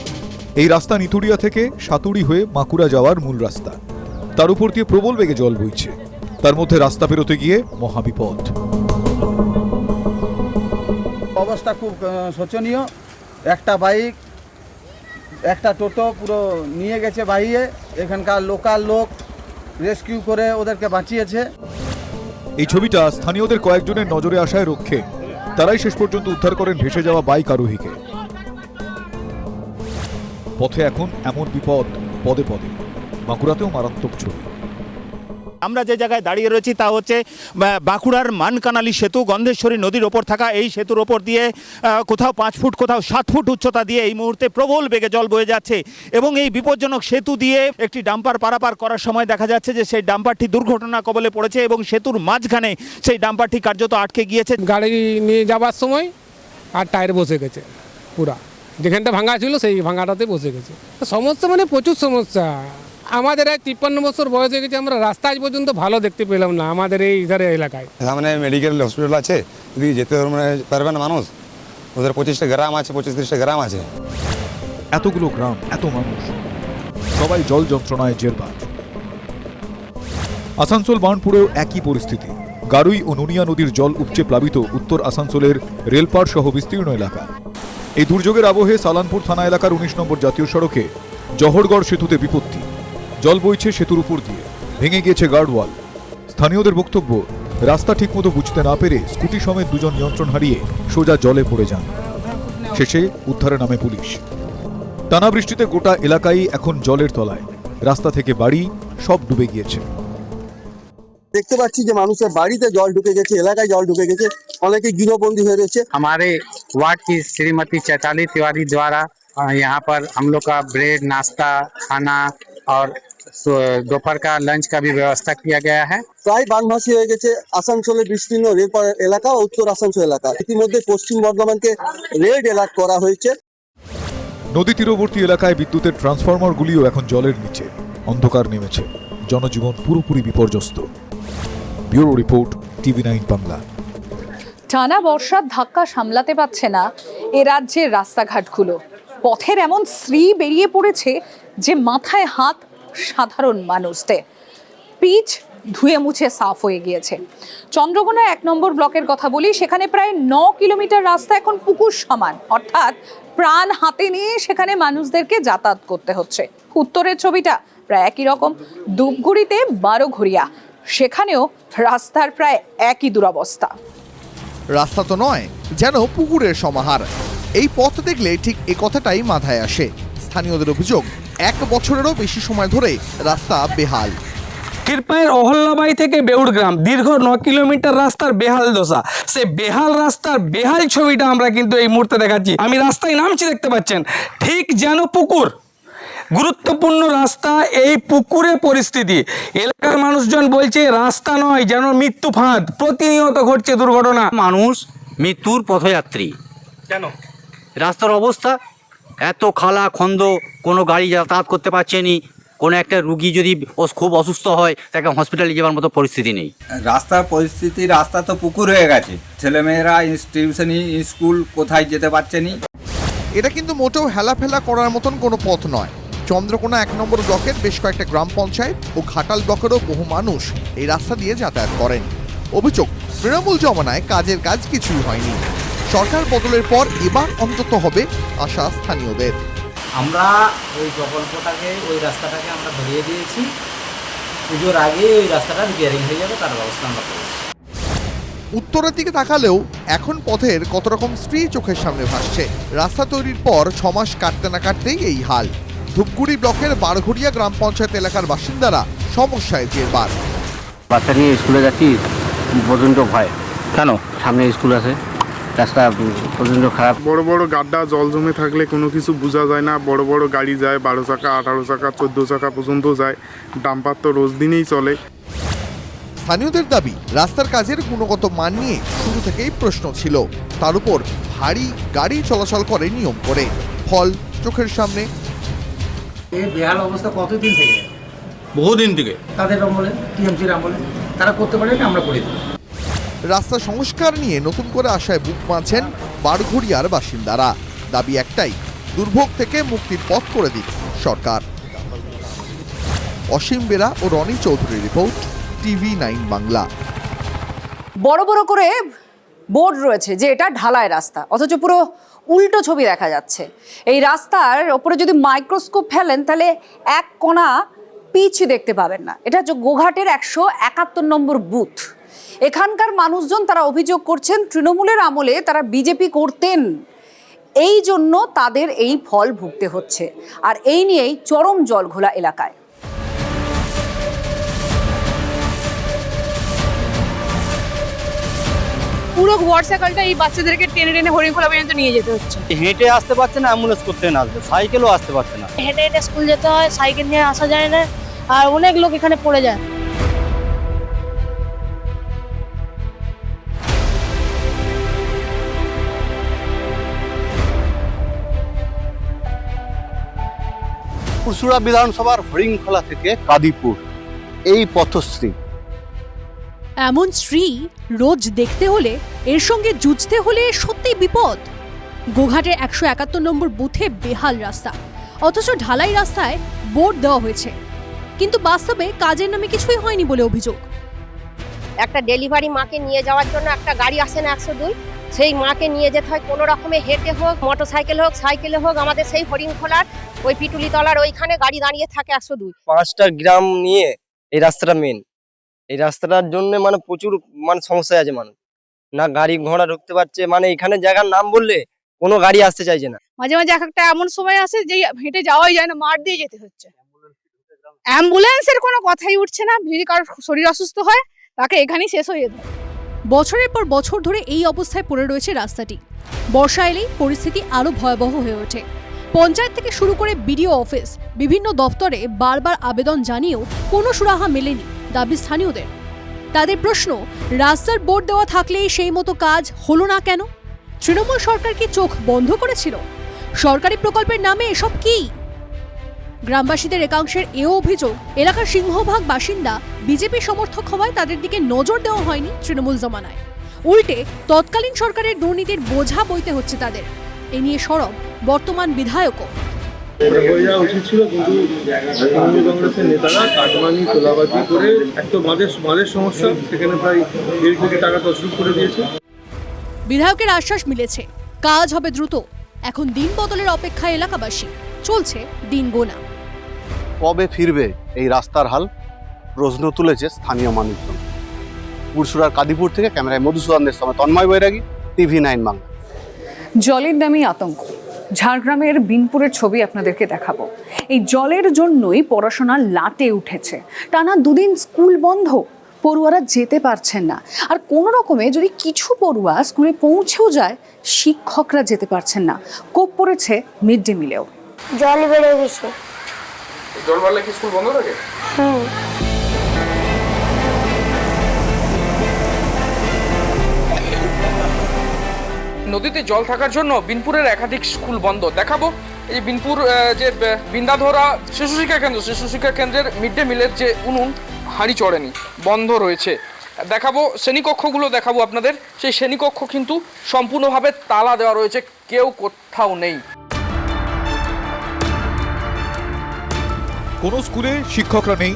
এই রাস্তা নিতুড়িয়া থেকে সাতুড়ি হয়ে বাঁকুড়া যাওয়ার মূল রাস্তা। তার উপর দিয়ে প্রবল বেগে জল বইছে। তার মধ্যে রাস্তা পেরোতে গিয়ে মহাবিপদ। অবস্থা খুব শোচনীয়। একটা বাইক, একটা টোটো পুরো নিয়ে গেছে বাহিয়ে। এখানকার লোকাল লোক রেস্কিউ করে ওদেরকে বাঁচিয়েছে। এই ছবিটা স্থানীয়দের কয়েকজনের নজরে আসায় রক্ষে তারাই শেষ পর্যন্ত উদ্ধার করেন ভেসে যাওয়া বাইক আরোহীকে। পথে এখন এমন বিপদ পদে পদে। বাঁকুড়াতেও মারাত্মক ছবি। আমরা যে জায়গায় দাঁড়িয়ে রয়েছি তা হচ্ছে বাঁকুড়ার মানকানালি সেতু। গন্ধেশ্বরী নদীর ওপর থাকা এই সেতুর ওপর দিয়ে কোথাও 5 ফুট কোথাও 7 ফুট উচ্চতা দিয়ে এই মুহূর্তে প্রবল বেগে জল বয়ে যাচ্ছে এবং এই বিপজ্জনক সেতু দিয়ে একটি ডাম্পার পারাপার করার সময় দেখা যাচ্ছে যে সেই ডাম্পারটি দুর্ঘটনা কবলে পড়েছে এবং সেতুর মাঝখানে সেই ডাম্পারটি কার্যত আটকে গিয়েছে। গাড়ি নিয়ে যাওয়ার সময় আর টায়ার বসে গেছে, পুরা যেখানটা ভাঙা ছিল সেই ভাঙাটাতে বসে গেছে। সমস্যা মানে প্রচুর সমস্যা। আমাদের 53 বছর বয়স হয়ে গেছে, আমরা রাস্তা আজ পর্যন্ত ভালো দেখতে পেলাম না আমাদের এই ধারে এলাকায়। সামনে মেডিকেল হসপিটাল আছে, যদি যেতে পারবে না মানুষ। ওদের 25টা গ্রাম আছে, 25-30টা গ্রাম আছে। এতগুলো গ্রাম, এত মানুষ, সবাই জল যন্ত্রণায় জেরবার। আসানসোল বার্নপুরেও একই পরিস্থিতি। গারুই ও নুনিয়া নদীর জল উপচে প্লাবিত উত্তর আসানসোলের রেলপাড় সহ বিস্তীর্ণ এলাকা। এই দুর্যোগের আবহে সালানপুর থানা এলাকার 19 নম্বর জাতীয় সড়কে জহরগড় সেতুতে বিপত্তি। জল বইছে সেতুর উপর দিয়ে, ভেঙে গিয়েছে গার্ডওয়াল। স্থানীয়দের বক্তব্য, রাস্তা ঠিকমতো বুঝতে না পেরে স্কুটি সমেত 2 জন নিয়ন্ত্রণ হারিয়ে সোজা জলে পড়ে যান। শেষে উদ্ধারে নামে পুলিশ। টানা বৃষ্টিতে গোটা এলাকাই এখন জলের তলায়। রাস্তা থেকে বাড়ি সব ডুবে গিয়েছে। দেখতে পাচ্ছি যে মানুষের বাড়িতে জল ঢুকে গেছে, এলাকায় জল ঢুকে গেছে, অনেকে গৃহবন্দী হয়ে রয়েছে। हमारे वार्ड की श्रीमती चैताली तिवारी द्वारा यहाँ पर हम लोग का ब्रेड, नाश्ता, खाना और दोपहर का लंच का भी व्यवस्था किया गया है। প্রায় বানভাসী হয়ে গেছে আসানসোলের বিস্তীর্ণ রেলপাড় এলাকা ও উত্তর আসানসোল এলাকা। ইতিমধ্যে পশ্চিম বর্ধমানকে রেড অ্যালার্ট করা হয়েছে। নদী তীরবর্তী এলাকায় বিদ্যুতের ট্রান্সফরমারগুলিও এখন জলের নিচে। অন্ধকার নেমেছে, জনজীবন পুরোপুরি বিপর্যস্ত। Bureau report, TV9 Bangla. টানা বর্ষার ধাক্কা সামলাতে পারছে না এ রাজ্যের রাস্তাঘাটগুলো। পথের এমন শ্রী বেরিয়ে পড়েছে যে মাথায় হাত সাধারণ মানুষদের। পিচ ধুয়ে মুছে সাফ হয়ে গিয়েছে। চন্দ্রকোনা 1 নম্বর ব্লকের কথা বলি, সেখানে প্রায় 9 কিলোমিটার রাস্তা এখন পুকুর সমান, অর্থাৎ প্রাণ হাতে নিয়ে সেখানে মানুষদেরকে যাতায়াত করতে হচ্ছে। উত্তরের ছবিটা প্রায় একই রকম। ধূপগুড়িতে 12 ঘড়িয়া, সেখানেও রাস্তার প্রায় একই দুরবস্থা। রাস্তা তো নয়, যেন পুকুরের সমাহার। এই পথ দেখলে ঠিক এ কথাটাই মাথায় আসে। স্থানীয়দের অভিযোগ 1 বছরেরও বেশি সময় ধরে রাস্তা বেহাল। ক্ষীরপাইয়ের অহল্যাবাড়ি থেকে বেউড় গ্রাম দীর্ঘ 9 কিলোমিটার রাস্তার বেহাল দশা। সে বেহাল রাস্তার বেহাল ছবিটা আমরা কিন্তু এই মুহূর্তে দেখাচ্ছি। আমি রাস্তায় নামছি, দেখতে পাচ্ছেন ঠিক যেন পুকুর, গুরুত্বপূর্ণ রাস্তা, এই পুকুরে পরিস্থিতি। এলাকার মানুষজন বলছে রাস্তা নয়, যেন মৃত্যু ফাঁদ, প্রতিনিয়ত ঘটছে দুর্ঘটনা। মানুষ মৃত্যুর পথযাত্রী। কেন? রাস্তার অবস্থা এত খালা খন্দ, কোনো গাড়ি যাতায়াত করতে পারছে না। কোনো একটা রুগী যদি খুব অসুস্থ হয় তাকে হসপিটালে যাওয়ার মতো পরিস্থিতি নেই। রাস্তার পরিস্থিতি, রাস্তা তো পুকুর হয়ে গেছে, ছেলেমেয়েরা টিউশন স্কুল কোথায় যেতে পারছে না। এটা কিন্তু মোটেও হেলাফেলা করার মতন কোনো পথ নয়। চন্দ্রকোনা 1 নম্বর ব্লকের বেশ কয়েকটা গ্রাম পঞ্চায়েত ও ঘাটাল ব্লকেরও বহু মানুষ এই রাস্তা দিয়ে যাতায়াত করেন। অভিযোগ, তৃণমূল জমানায় কাজের কাজ কিছুই হয়নি। সরকার বদলের পর এবার অন্তত হবে আশা স্থানীয়দের। আমরা ওই প্রকল্পটাকে, ওই রাস্তাটাকে আমরা ধরিয়ে দিয়েছি। পুজোর আগে ওই রাস্তাটা রিপেয়ারিং হয়ে যাবে, তার ব্যবস্থা আমরা করেছি। উত্তরের দিকে তাকালেও এখন পথের কত রকম স্ত্রী চোখের সামনে ভাসছে। রাস্তা তৈরির পর 6 মাস কাটতে না কাটতেই এই হাল। ধূপগুড়ি ব্লকের বারঘড়িয়া গ্রাম পঞ্চায়েত এলাকার বাসিন্দারা সমস্যায় জেরবার। বাচ্চা নিয়ে স্কুলে যাচ্ছি, প্রচণ্ড ভয়। কেন? সামনে স্কুল আছে, রাস্তা প্রচণ্ড খারাপ। বড় বড় গাড্ডা, জল জমে থাকলে কোনো কিছু বোঝা যায় না। বড় বড় গাড়ি যায়, 12 চাকা, 18 চাকা, 14 চাকা পর্যন্ত যায়। ডাম্পার তো রোজ দিনেই চলে। স্থানীয়দের দাবি, রাস্তার কাজের গুণগত মান নিয়ে শুরু থেকেই প্রশ্ন ছিল। তার উপর ভারী গাড়ি চলাচল করে নিয়ম করে, ফল চোখের সামনে। এই বেহাল অবস্থা কতদিন থেকে? বহুদিন থেকে। তাদের আমলে, টিএমসির আমলে তারা করতে পারে না, আমরা করে দিই। রাস্তা সংস্কার নিয়ে নতুন করে আশায় বুক বাঁধছেন বারঘড়িয়ার বাসিন্দারা। দাবি একটাই, দুর্ভোগ থেকে মুক্তির পথ করে দিক সরকার। অসীম বেরা ও রনি চৌধুরী রিপোর্ট, TV9 বাংলা। বড় বড় করে বোর্ড রয়েছে যে এটা ঢালাই রাস্তা, অথচ পুরো উল্টো ছবি দেখা যাচ্ছে। এই রাস্তার ওপরে যদি মাইক্রোস্কোপ ফেলেন তাহলে এক কোণা পিচ দেখতে পাবেন না। এটা হচ্ছে গোঘাটের 171 নম্বর বুথ। এখানকার মানুষজন তারা অভিযোগ করছেন তৃণমূলের আমলে তারা বিজেপি করতেন, এই জন্য তাদের এই ফল ভুগতে হচ্ছে। আর এই নিয়েই চরম জলঘোলা এলাকায়। পুরো বর্ষাকালটা এই বাচ্চাদেরকে টেনে টেনে হরিণখোলা পর্যন্ত নিয়ে যেতে হচ্ছে। হেঁটে আসতে পারছে না, অ্যাম্বুলেন্স করতে না আসবে, সাইকেলও আসতে পারছে না। হেঁটে হেঁটে স্কুল যেতে হয়, সাইকেল নিয়ে আসা যায় না, আর অনেক লোক এখানে পড়ে যায়। পুরসুরা বিধানসভার হরিণখোলা থেকে কাদিপুর এই পথশ্রী। এমন স্ত্রী রোজ দেখতে হলে, এর সঙ্গে যুঝতে হলে সত্যিই বিপদ। গোঘাটের 171 নম্বর বুথে বেহাল রাস্তা, অথচ ঢালাই রাস্তায় বোর্ড দেওয়া হয়েছে, কিন্তু বাস্তবে কাজের নামে কিছুই হয়নি বলে অভিযোগ। একটা ডেলিভারি মাকে নিয়ে যাওয়ার জন্য একটা গাড়ি আসে না 102, সেই মাকে নিয়ে যেতে হয় কোনো রকমে, হেঁটে হোক, মোটরসাইকেল হোক, সাইকেলে হোক। আমাদের সেই হরিণখোলার ওই পিটুলিতলার ওইখানে গাড়ি দাঁড়িয়ে থাকে 102। 5টা গ্রাম নিয়ে এই রাস্তাটা মেন। এই রাস্তাটার জন্য মানে প্রচুর সমস্যা আছে মানুষ, না গাড়ি ঘোড়া ঢুকতে পারছে, এখানে জায়গার নাম বললে কোনো গাড়ি আসতে চাইছে না। মাঝে মাঝে একটা এমন সময় আসে যে হেঁটে যাওয়াই যায় না, মাঠ দিয়ে যেতে হচ্ছে। অ্যাম্বুলেন্সের কোনো কথাই উঠছে না। যদি কারোর শরীর অসুস্থ হয় তাকে এখানেই শেষ হয়ে যেতে হয়। বছরের পর বছর ধরে এই অবস্থায় পড়ে রয়েছে রাস্তাটি। বর্ষা এলেই পরিস্থিতি আরো ভয়াবহ হয়ে ওঠে। পঞ্চায়েত থেকে শুরু করে বিডিও অফিস, বিভিন্ন দপ্তরে বারবার আবেদন জানিয়েও কোনো সুরাহা মেলেনি দাবি স্থানীয়দের। তাদের প্রশ্ন, রাস্তার বোর্ড দেওয়া থাকলেই সেই মতো কাজ হলো না কেন? তৃণমূল সরকার কি চোখ বন্ধ করেছিল? সরকারি প্রকল্পের নামে এসব কি? গ্রামবাসীদের একাংশের এও অভিযোগ, এলাকার সিংহভাগ বাসিন্দা বিজেপি সমর্থক হওয়ায় তাদের দিকে নজর দেওয়া হয়নি তৃণমূল জমানায়। উল্টে তৎকালীন সরকারের দুর্নীতির বোঝা বইতে হচ্ছে তাদের। এ নিয়ে সরব বর্তমান বিধায়কও। উচিত ছিল, কিন্তু তৃণমূল কংগ্রেসের নেতারা কাটমানি তোলাবাজি করে একটা বাঁধের সমস্যা, সেখানে প্রায় 1.5 কোটি টাকা তছরূপ করে দিয়েছে। বিধায়কের আশ্বাস মিলেছে, কাজ হবে দ্রুত। এখন দিন বদলের অপেক্ষায় এলাকাবাসী, চলছে দিন গোনা। কবে ফিরবে এই রাস্তার হাল, প্রশ্ন তুলেছে স্থানীয় মানুষজন। পুরসুরার কাদিপুর থেকে ক্যামেরায় মধুসূদনের সময় তন্ময় বৈরাগী, TV9 বাংলা। জলের নামেই আতঙ্ক। ঝাড়গ্রামের বিনপুরের ছবি আপনাদেরকে দেখাবো। এই জলের জন্যই পড়াশোনা লাটে উঠেছে। টানা 2 দিন স্কুল বন্ধ, পড়ুয়ারা যেতে পারছেন না। আর কোনো রকমে যদি কিছু পড়ুয়া স্কুলে পৌঁছেও যায়, শিক্ষকরা যেতে পারছেন না। কোপ পড়েছে মিড ডে মিলেও। জল বেড়ে গেছে। জল বাড়লে কি স্কুল বন্ধ থাকে? নদীতে জল থাকার জন্য বিনপুরের একাধিক স্কুল বন্ধ। দেখাবো এই বিনপুর যে বৃন্দাধরা শিশু শিক্ষা কেন্দ্রের মিড ডে মিলের যে উনুন হাঁড়ি চড়েনি, বন্ধ রয়েছে। দেখাবো শ্রেণীকক্ষগুলো, দেখাবো আপনাদের। সেই শ্রেণীকক্ষ কিন্তু সম্পূর্ণভাবে তালা দেওয়া রয়েছে, কেউ কোথাও নেই। কোনো স্কুলে শিক্ষকরা নেই,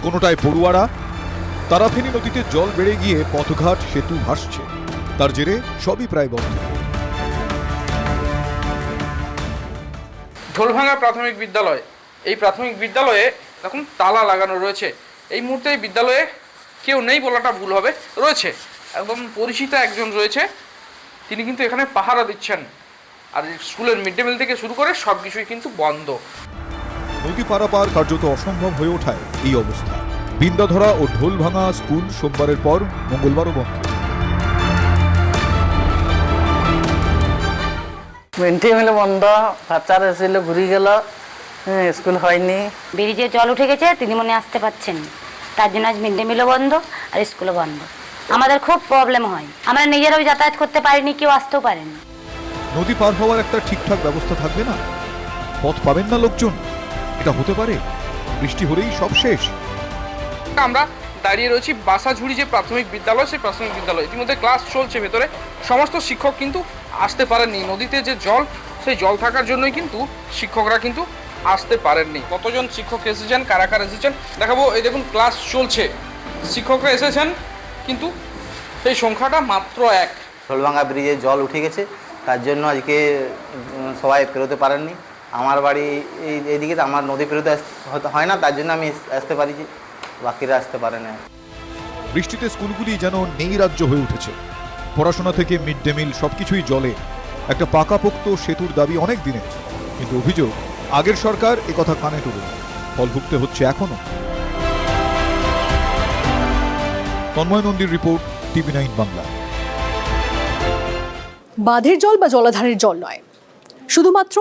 কোনোটায় পড়ুয়ারা। তারাফেনী নদীতে জল বেড়ে গিয়ে পথঘাট সেতু ভাসছে, তার জেরে সবই প্রায় বন্ধ। ঢোলভাঙ্গা প্রাথমিক বিদ্যালয়, এই প্রাথমিক বিদ্যালয়ে এখন তালা লাগানো রয়েছে। এই মুহূর্তে এই বিদ্যালয়ে কেউ নেই বলাটা ভুল হবে, রয়েছে একদম পরিচিত একজন রয়েছে, তিনি কিন্তু এখানে পাহারা দিচ্ছেন। আর স্কুলের মিড ডে মিল থেকে শুরু করে সব কিছুই কিন্তু বন্ধ। নদী পারাপার কার্যত অসম্ভব হয়ে ওঠায় এই অবস্থা। বৃন্দাধরা ও ঢোলভাঙ্গা স্কুল সোমবারের পর মঙ্গলবারও বন্ধ। মিড ডে মিল বন্ধ, বাচ্চারা এসেছিল ঘুরে গেল, স্কুল হয়নি। ব্রিজে জল উঠে গেছে, তিনি মনে আসতে পারছেন, তার জন্য আজ মিড ডে মিলও বন্ধ আর স্কুলও বন্ধ। আমাদের খুব প্রবলেম হয়, আমরা নিজেরাও যাতায়াত করতে পারিনি, কেউ আসতেও পারেনি। নদী পার হওয়ার একটা ঠিকঠাক ব্যবস্থা থাকবে না, পথ পাবেন না লোকজন। এটা হতে পারে বৃষ্টি হলেই সব শেষ। আমরা দাঁড়িয়ে রয়েছি বাসাঝুড়ি যে প্রাথমিক বিদ্যালয়, সেই প্রাথমিক বিদ্যালয় ইতিমধ্যে ক্লাস চলছে ভেতরে। সমস্ত শিক্ষক কিন্তু আসতে পারেননি। নদীতে যে জল, সেই জল থাকার জন্যই কিন্তু শিক্ষকরা কিন্তু আসতে পারেননি। কতজন শিক্ষক এসেছেন, কারা কারা এসেছেন দেখাবো। এই দেখুন ক্লাস চলছে, শিক্ষকরা এসেছেন কিন্তু সেই সংখ্যাটা মাত্র 1। ঢোলভাঙ্গা ব্রিজে জল উঠে গেছে, তার জন্য আজকে সবাই পেরোতে পারেননি। আমার বাড়ি এইদিকে, আমার নদী পেরোতে হয় না, তার জন্য আমি আসতে পারিছি, বাকিরা আসতে পারে না। বৃষ্টিতে স্কুলগুলি যেন নেই রাজ্য হয়ে উঠেছে। পড়াশোনা থেকে মিড ডে মিল সবকিছুই জলে। একটা পাকাপোক্ত সেতুর দাবি অনেক দিনের, কিন্তু অভিযোগ আগের সরকার একথা কানে তুলে, ফল ভুগতে হচ্ছে এখনো। তন্ময় নন্দীর রিপোর্ট, TV9 বাংলা। বাঁধের জল বা জলাধারের জল নয়, শুধুমাত্র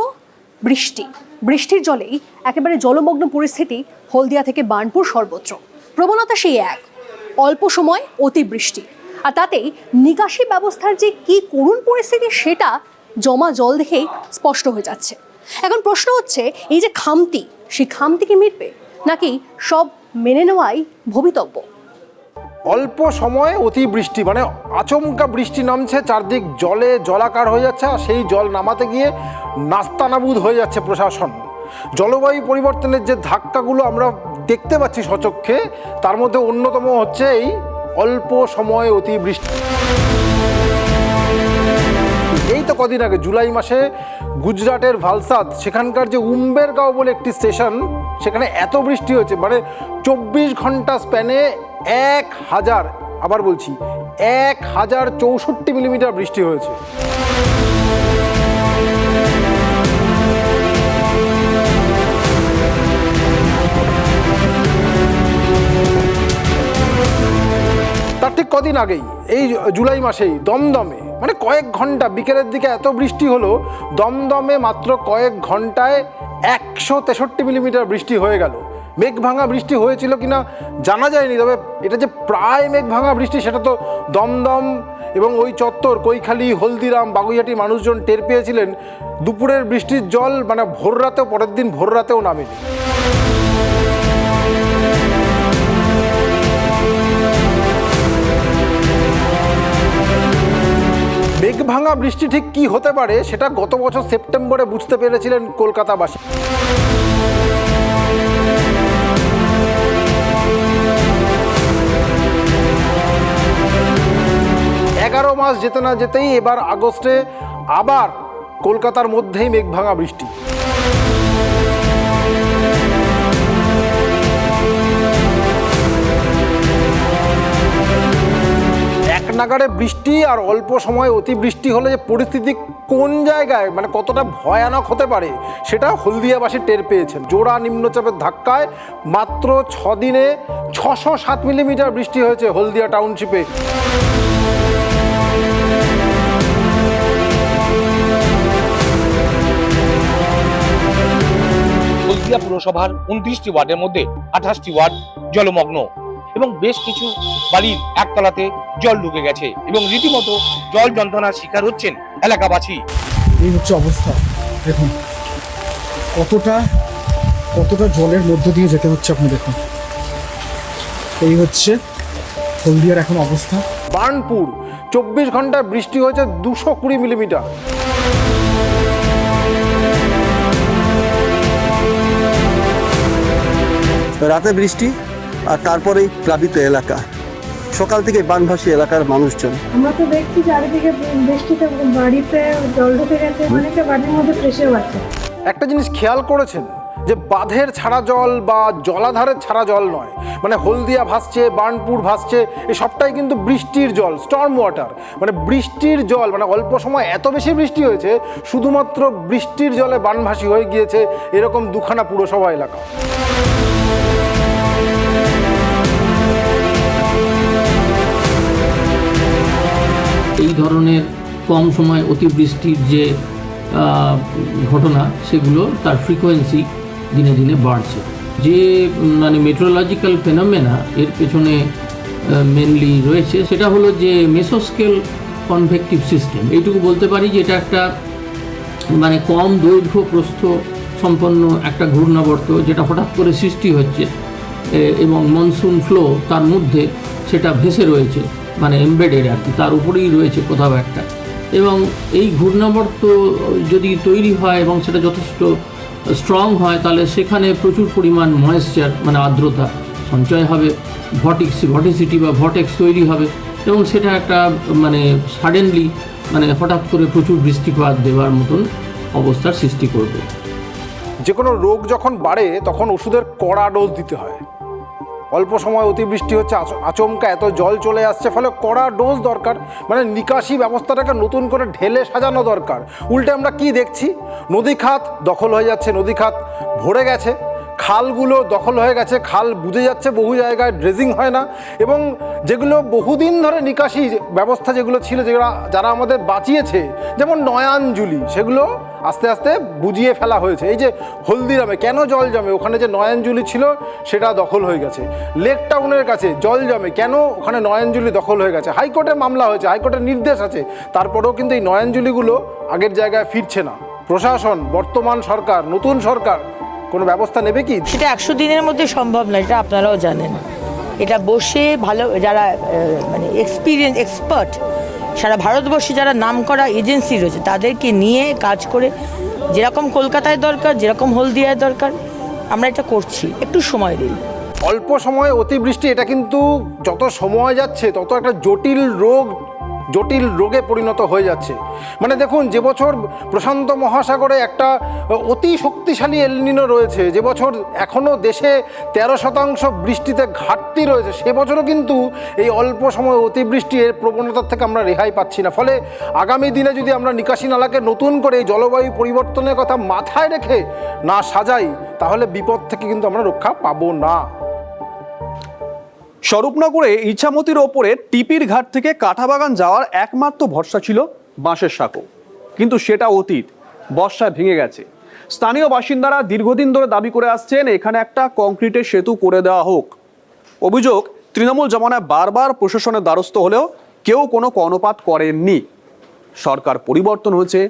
বৃষ্টির জলেই একেবারে জলমগ্ন পরিস্থিতি হলদিয়া থেকে বার্নপুর সর্বত্র। প্রবণতা সেই এক, অল্প সময় অতিবৃষ্টি, আর তাতেই নিকাশি ব্যবস্থার যে কি করুণ পরিস্থিতি সেটা জমা জল দেখেই স্পষ্ট হয়ে যাচ্ছে। এখন প্রশ্ন হচ্ছে, এই যে খামতি, সেই খামতি কি মিটবে, নাকি সব মেনে নেওয়াই ভবিতব্য? অল্প সময়ে অতিবৃষ্টি মানে আচমকা বৃষ্টি নামছে, চারদিক জলে জলাকার হয়ে যাচ্ছে, আর সেই জল নামাতে গিয়ে নাস্তানাবুদ হয়ে যাচ্ছে প্রশাসন। জলবায়ু পরিবর্তনের যে ধাক্কাগুলো আমরা দেখতে পাচ্ছি সচক্ষে, তার মধ্যে অন্যতম হচ্ছে এই অল্প সময়ে অতিবৃষ্টি। এই তো কদিন আগে জুলাই মাসে গুজরাটের ভালসাদ, সেখানকার যে উম্বেরগাঁও বলে একটি স্টেশন, সেখানে এত বৃষ্টি হয়েছে, মানে 24 ঘন্টা স্প্যানে 1064 মিলিমিটার বৃষ্টি হয়েছে। তার ঠিক কদিন আগেই এই জুলাই মাসেই দমদমে মানে কয়েক ঘন্টা বিকেলের দিকে এত বৃষ্টি হলো, দমদমে মাত্র কয়েক ঘন্টায় 163 মিলিমিটার বৃষ্টি হয়ে গেল। মেঘভাঙা বৃষ্টি হয়েছিল কিনা জানা যায়নি, তবে এটা যে প্রায় মেঘভাঙা বৃষ্টি সেটা তো দমদম এবং ওই চত্বর কৈখালি, হলদিরাম, বাগুইহাটি মানুষজন টের পেয়েছিলেন। দুপুরের বৃষ্টির জল মানে ভোর রাতেও, পরের দিন ভোর রাতেও নামেনি। মেঘভাঙা বৃষ্টি ঠিক কী হতে পারে সেটা গত বছর সেপ্টেম্বরে বুঝতে পেরেছিলেন কলকাতাবাসী। 11 মাস যেতে না যেতেই এবার আগস্টে আবার কলকাতার মধ্যেই মেঘভাঙা বৃষ্টি। নাগাড়ে বৃষ্টি আর অল্প সময় অতিবৃষ্টি হলে যে পরিস্থিতি কোন জায়গায় মানে কতটা ভয়ানক হতে পারে সেটা হলদিয়াবাসী টের পেয়েছেন। জোড়া নিম্নচাপের ধাক্কায় মাত্র 6 দিনে 607 মিলিমিটার বৃষ্টি হয়েছে হলদিয়া টাউনশিপে। হলদিয়া পুরসভার 29টি ওয়ার্ডের মধ্যে 28টি ওয়ার্ড জলমগ্ন এবং বেশ কিছু বাড়ির একতলাতে জল ঢুকে গেছে এবং রীতিমতো জল যন্ত্রণার শিকার হচ্ছেন এলাকাবাসী। এই হচ্ছে অবস্থা, দেখুন কতটা জলের মধ্য দিয়ে যেতে হচ্ছে, আপনি দেখুন। এই হচ্ছে হলদিয়ার এখন অবস্থা। বার্নপুর 24 ঘন্টায় বৃষ্টি হয়েছে 220 মিলিমিটার। রাতে বৃষ্টি আর তারপরেই প্লাবিত এলাকা, সকাল থেকে বানভাসী এলাকার মানুষজন। আমরা তো দেখছি চারিদিকে বৃষ্টিতে বাড়িতে জল ঢুকে গেছে, অনেকে বাড়ির মধ্যে ফেসেও আছে। একটা জিনিস খেয়াল করেছেন যে বাঁধের ছাড়া জল বা জলাধারের ছাড়া জল নয়, মানে হলদিয়া ভাসছে, বার্নপুর ভাসছে, এই সবটাই কিন্তু বৃষ্টির জল, স্টর্ম ওয়াটার, মানে বৃষ্টির জল। মানে অল্প সময় এত বেশি বৃষ্টি হয়েছে, শুধুমাত্র বৃষ্টির জলে বানভাসী হয়ে গিয়েছে এরকম দুখানা পুরসভা এলাকা। এই ধরনের কম সময় অতিবৃষ্টির যে ঘটনা, সেগুলো তার ফ্রিকোয়েন্সি দিনে দিনে বাড়ছে। যে মানে মেট্রোলজিক্যাল ফেনোমেনা এর পেছনে মেনলি রয়েছে, সেটা হলো যে মেসোস্কেল কনভেকটিভ সিস্টেম। এইটুকু বলতে পারি যে এটা একটা মানে কম দৈর্ঘ্য প্রস্থ সম্পন্ন একটা ঘূর্ণাবর্ত, যেটা হঠাৎ করে সৃষ্টি হচ্ছে এবং মনসুন ফ্লো তার মধ্যে সেটা ভেসে রয়েছে, মানে এমবেডেড আর কি, তার উপরেই রয়েছে কোথাও একটা। এবং এই ঘূর্ণাবর্ত যদি তৈরি হয় এবং সেটা যথেষ্ট স্ট্রং হয়, তাহলে সেখানে প্রচুর পরিমাণ ময়েশ্চার মানে আর্দ্রতা সঞ্চয় হবে, ভর্টিসিটি বা ভর্টেক্স তৈরি হবে এবং সেটা একটা মানে সাডেনলি মানে হঠাৎ করে প্রচুর বৃষ্টিপাত দেওয়ার মতন অবস্থার সৃষ্টি করবে। যে কোনো রোগ যখন বাড়ে তখন ওষুধের কড়া ডোজ দিতে হয়। অল্প সময় অতিবৃষ্টি হচ্ছে, আচমকা এত জল চলে আসছে, ফলে কড়া ডোজ দরকার, মানে নিকাশি ব্যবস্থাটাকে নতুন করে ঢেলে সাজানো দরকার। উল্টে আমরা কি দেখছি, নদী খাত দখল হয়ে যাচ্ছে, নদী খাত ভরে গেছে, খালগুলো দখল হয়ে গেছে, খাল বুঝে যাচ্ছে, বহু জায়গায় ড্রেজিং হয় না, এবং যেগুলো বহুদিন ধরে নিকাশি ব্যবস্থা যেগুলো ছিল, যারা আমাদের বাঁচিয়েছে, যেমন নয়াঞ্জলি, সেগুলো আস্তে আস্তে বুঝিয়ে ফেলা হয়েছে। এই যে হলদিরামে কেন জল জমে, ওখানে যে নয়াঞ্জলি ছিল সেটা দখল হয়ে গেছে। লেক টাউনের কাছে জল জমে কেন, ওখানে নয়াঞ্জলি দখল হয়ে গেছে। হাইকোর্টে মামলা হয়েছে, হাইকোর্টের নির্দেশ আছে, তারপরেও কিন্তু এই নয়াঞ্জলিগুলো আগের জায়গায় ফিরছে না। প্রশাসন, বর্তমান সরকার, নতুন সরকার কোনো ব্যবস্থা নেবে কি? সেটা 100 দিনের মধ্যে সম্ভব না, এটা আপনারাও জানেন। এটা বসে ভালো যারা মানে এক্সপার্ট সারা ভারতবর্ষে যারা নামকরা এজেন্সি রয়েছে, তাদেরকে নিয়ে কাজ করে, যেরকম কলকাতায় দরকার, যেরকম হলদিয়ায় দরকার, আমরা এটা করছি। একটু সময় দিই। অল্প সময় অতিবৃষ্টি, এটা কিন্তু যত সময় যাচ্ছে তত একটা জটিল রোগে পরিণত হয়ে যাচ্ছে। মানে দেখুন, যে বছর প্রশান্ত মহাসাগরে একটা অতি শক্তিশালী এলনিনো রয়েছে, যে বছর এখনও দেশে 13% বৃষ্টিতে ঘাটতি রয়েছে, সে বছরও কিন্তু এই অল্প সময় অতিবৃষ্টি এর প্রবণতার থেকে আমরা রেহাই পাচ্ছি না। ফলে আগামী দিনে যদি আমরা নিকাশি নালাকে নতুন করে এই জলবায়ু পরিবর্তনের কথা মাথায় রেখে না সাজাই, তাহলে বিপদ থেকে কিন্তু আমরা রক্ষা পাবো না। স্বরূপনগরে ইছামতির ওপরে টিপির ঘাট থেকে কাঁঠাবাগান যাওয়ার একমাত্র ভরসা ছিল বাঁশের সাঁকো, কিন্তু সেটা অতীত, বর্ষায় ভেঙে গেছে। স্থানীয় বাসিন্দারা দীর্ঘদিন ধরে দাবি করে আসছেন এখানে একটা কংক্রিটের সেতু করে দেওয়া হোক। অভিযোগ, তৃণমূল জমানায় বারবার প্রশাসনের দ্বারস্থ হলেও কেউ কোনো কর্ণপাত করেননি। সরকার পরিবর্তন হয়েছে,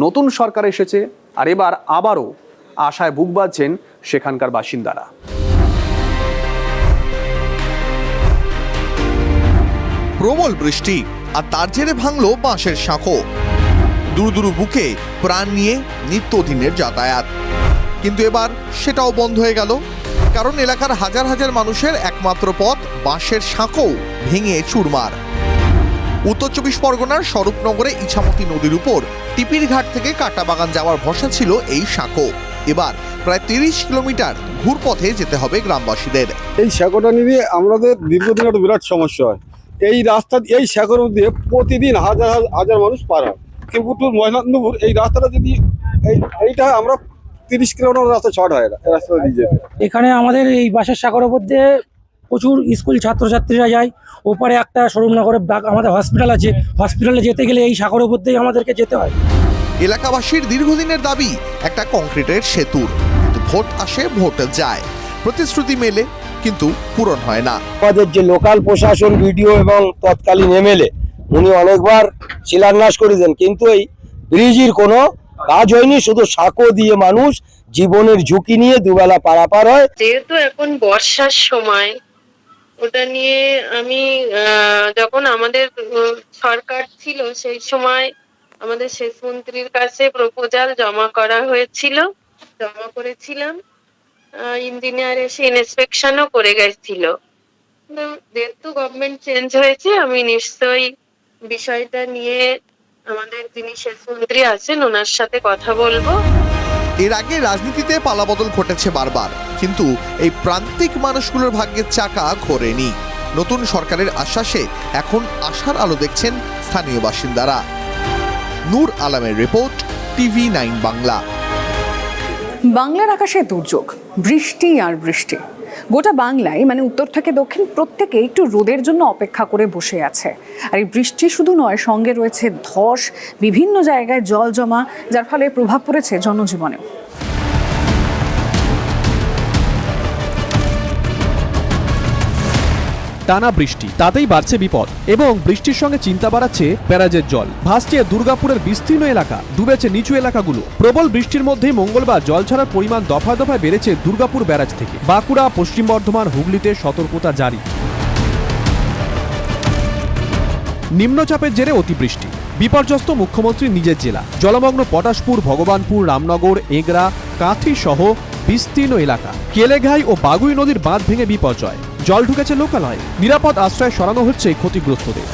নতুন সরকার এসেছে, আর এবার আবারও আশায় বুক বাঁধছেন সেখানকার বাসিন্দারা। প্রবল বৃষ্টি আর তার জেরে ভাঙল বাঁশের সাঁকো। দূর বুকে প্রাণ নিয়ে নিত্যদিনের যাতায়াত, কিন্তু এবার সেটাও বন্ধ হয়ে গেল, কারণ এলাকার হাজার হাজার মানুষের একমাত্র পথ বাঁশের সাঁকো ভেঙে চুরমার। উত্তর 24 পরগনার স্বরূপনগরে ইছামতি নদীর উপর টিপির ঘাট থেকে কাঁটাবাগান যাওয়ার ভরসা ছিল এই সাঁকো। এবার প্রায় 30 কিলোমিটার ঘুরপথে যেতে হবে গ্রামবাসীদের। এই সাঁকোটা নিয়ে আমাদের দীর্ঘদিন একটা বিরাট সমস্যা হয়। এই রাস্তা এই সাগর দিয়ে প্রতিদিন হাজার হাজার মানুষ পার হয়। কিন্তু ময়নাতপুর এই রাস্তাটা যদি এইটা আমরা 30 কিলোমিটার রাস্তা শর্ট হয় এই রাস্তা দিয়ে যেতে। এখানে আমাদের এই বাসের সাগর উপর দিয়ে প্রচুর স্কুল ছাত্রছাত্রীরা যায়। ওপারে একটা স্বরূপনগরে আমাদের হসপিটাল আছে, হসপিটালে যেতে গেলে এই সাগর উপর দিয়ে আমাদেরকে যেতে হয়। এলাকাবাসীর দীর্ঘদিনের দাবি একটা কংক্রিটের সেতুর, কিন্তু ভোট আসে ভোট যায়, প্রতিশ্রুতি মেলে কিন্তু পূরণ হয় না। আমাদের যে লোকাল প্রশাসন, বিডিও এবং তৎকালীন এমএলএ উনি অনেকবার শিলান্যাস করেছেন, কিন্তু এই ব্রিজের কোনো কাজ হয়নি। শুধু সাঁকো দিয়ে মানুষ জীবনের ঝুঁকি নিয়ে দুবেলা পারাপার হয়। যেহেতু এখন বর্ষার সময়, ওটা নিয়ে আমি যখন আমাদের সরকার ছিল সেই সময় আমাদের সেচ মন্ত্রীর কাছে প্রপোজাল জমা করেছিলাম। ইঞ্জিনিয়ার এসে ইন্সপেকশনও করে গেছিল। যেহেতু গভর্নমেন্ট চেঞ্জ হয়েছে, আমি নিশ্চয়ই বিষয়টা নিয়ে আমাদের যিনি সেচ মন্ত্রী আছেন ওনার সাথে কথা বলবো। এর আগে রাজনীতিতে পালাবদল ঘটেছে বারবার, কিন্তু এই প্রান্তিক মানুষগুলোর ভাগ্যের চাকা ঘোরেনি। নতুন সরকারের আশ্বাসে এখন আশার আলো দেখছেন স্থানীয় বাসিন্দারা। নূর আলমের রিপোর্ট, TV9 বাংলা। বাংলার আকাশে দুর্যোগ, বৃষ্টি আর বৃষ্টি। গোটা বাংলায় মানে উত্তর থেকে দক্ষিণ প্রত্যেকে একটু রোদের জন্য অপেক্ষা করে বসে আছে। আর এই বৃষ্টি শুধু নয়, সঙ্গে রয়েছে ধস, বিভিন্ন জায়গায় জল জমা, যার ফলে প্রভাব পড়েছে জনজীবনেও। টানা বৃষ্টি, তাতেই বাড়ছে বিপদ এবং বৃষ্টির সঙ্গে চিন্তা বাড়াচ্ছে ব্যারাজের জল। ভাসছে দুর্গাপুরের বিস্তীর্ণ এলাকা, ডুবেছে নিচু এলাকাগুলো। প্রবল বৃষ্টির মধ্যেই মঙ্গলবার জল ছাড়ার পরিমাণ দফায় দফায় বেড়েছে দুর্গাপুর ব্যারাজ থেকে। বাঁকুড়া, পশ্চিম বর্ধমান, হুগলিতে সতর্কতা জারি। নিম্নচাপের জেরে অতিবৃষ্টি, বিপর্যস্ত মুখ্যমন্ত্রীর নিজের জেলা। জলমগ্ন পটাশপুর, ভগবানপুর, রামনগর, এগরা, কাঁথি সহ বিস্তীর্ণ এলাকা। কেলেঘাই ও বাগুই নদীর বাঁধ ভেঙে বিপর্যয়, জল ঢুকেছে লোকালয়ে। নিরাপদ আশ্রয় সরানো হচ্ছে ক্ষতিগ্রস্তদের।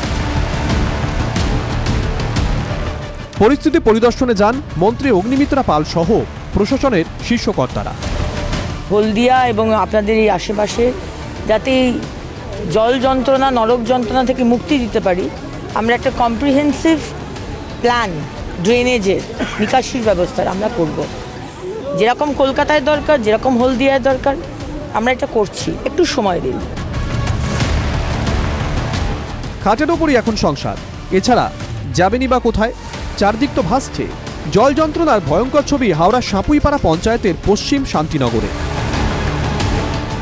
পরিস্থিতি পরিদর্শনে যান মন্ত্রী অগ্নিমিত্রা পাল সহ প্রশাসনের শীর্ষকর্তারা। হলদিয়া এবং আপনাদের এই আশেপাশে যাতে জল যন্ত্রণা, নরক যন্ত্রণা থেকে মুক্তি দিতে পারি, আমরা একটা কম্প্রিহেন্সিভ প্ল্যান, ড্রেনেজের নিকাশির ব্যবস্থা আমরা করব। যেরকম কলকাতায় দরকার, যেরকম হলদিয়ায় দরকার, আমরা এটা করছি। একটু সময় দিন। খাটের ওপরই এখন সংসার, এছাড়া যাবেনি বা কোথায়? চারদিক তো ভাসছে। জল যন্ত্রণার ভয়ঙ্কর ছবি হাওড়া সাপুইপাড়া পঞ্চায়েতের পশ্চিম শান্তিনগরে।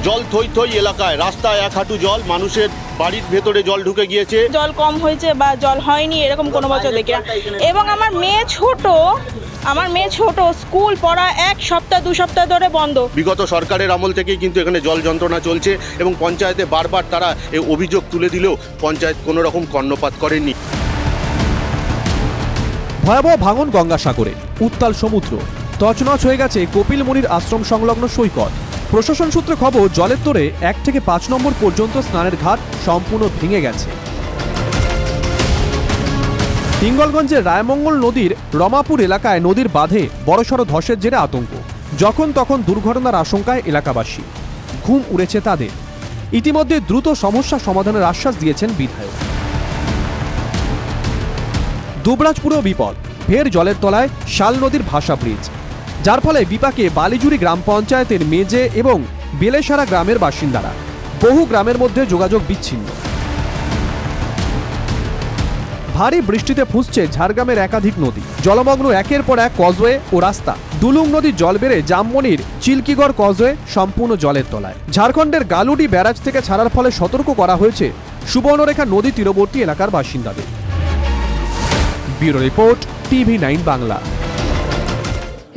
জল থই থই এলাকায়, রাস্তায় 1 হাঁটু জল, মানুষের বাড়ির ভেতরে জল ঢুকে গিয়েছে। জল কম হয়েছে বা জল হয়নি এরকম কোনো বছর দেখি না। এবং আমার মেয়ে ছোট, স্কুল পড়া 1 সপ্তাহ 2 সপ্তাহ ধরে বন্ধ। বিগত সরকারের আমল থেকেই কিন্তু এখানে জল যন্ত্রণা চলছে এবং পঞ্চায়েতে বারবার তারা এই অভিযোগ তুলে দিলেও পঞ্চায়েত কোনো রকম কর্ণপাত করেনি। ভয়াবহ ভাঙন গঙ্গাসাগরে, উত্তাল সমুদ্র, তছনছ হয়ে গেছে কপিল মুনির আশ্রম সংলগ্ন সৈকত। প্রশাসন সূত্রে খবর, জলের তোড়ে 1 থেকে 5 নম্বর পর্যন্ত স্নানের ঘাট সম্পূর্ণ ভেঙে গেছে। হিঙ্গলগঞ্জের রায়মঙ্গল নদীর রমাপুর এলাকায় নদীর বাঁধে বড়সড় ধসের জেরে আতঙ্ক। যখন তখন দুর্ঘটনার আশঙ্কায় এলাকাবাসী, ঘুম উড়েছে তাদের। ইতিমধ্যে দ্রুত সমস্যা সমাধানের আশ্বাস দিয়েছেন বিধায়ক। দুবরাজপুরেও বিপদ, ফের জলের তলায় শাল নদীর ভাসা ব্রিজ, যার ফলে বিপাকে বালিজুড়ি গ্রাম পঞ্চায়েতের মেজে এবং বেলেসারা গ্রামের বাসিন্দারা। বহু গ্রামের মধ্যে যোগাযোগ বিচ্ছিন্ন। ভারী বৃষ্টিতে ফুঁসছে ঝাড়গ্রামের একাধিক নদী। জলমগ্ন একের পর এক কজওয়ে ও রাস্তা। দুলুং নদীর জল বেড়ে জামমনির চিল্কিগড় কজওয়ে সম্পূর্ণ জলের তলায়। ঝাড়খণ্ডের গালুডি ব্যারাজ থেকে ছাড়ার ফলে সতর্ক করা হয়েছে সুবর্ণরেখা নদী তীরবর্তী এলাকার বাসিন্দাদের। Bureau report, TV9 Bangla.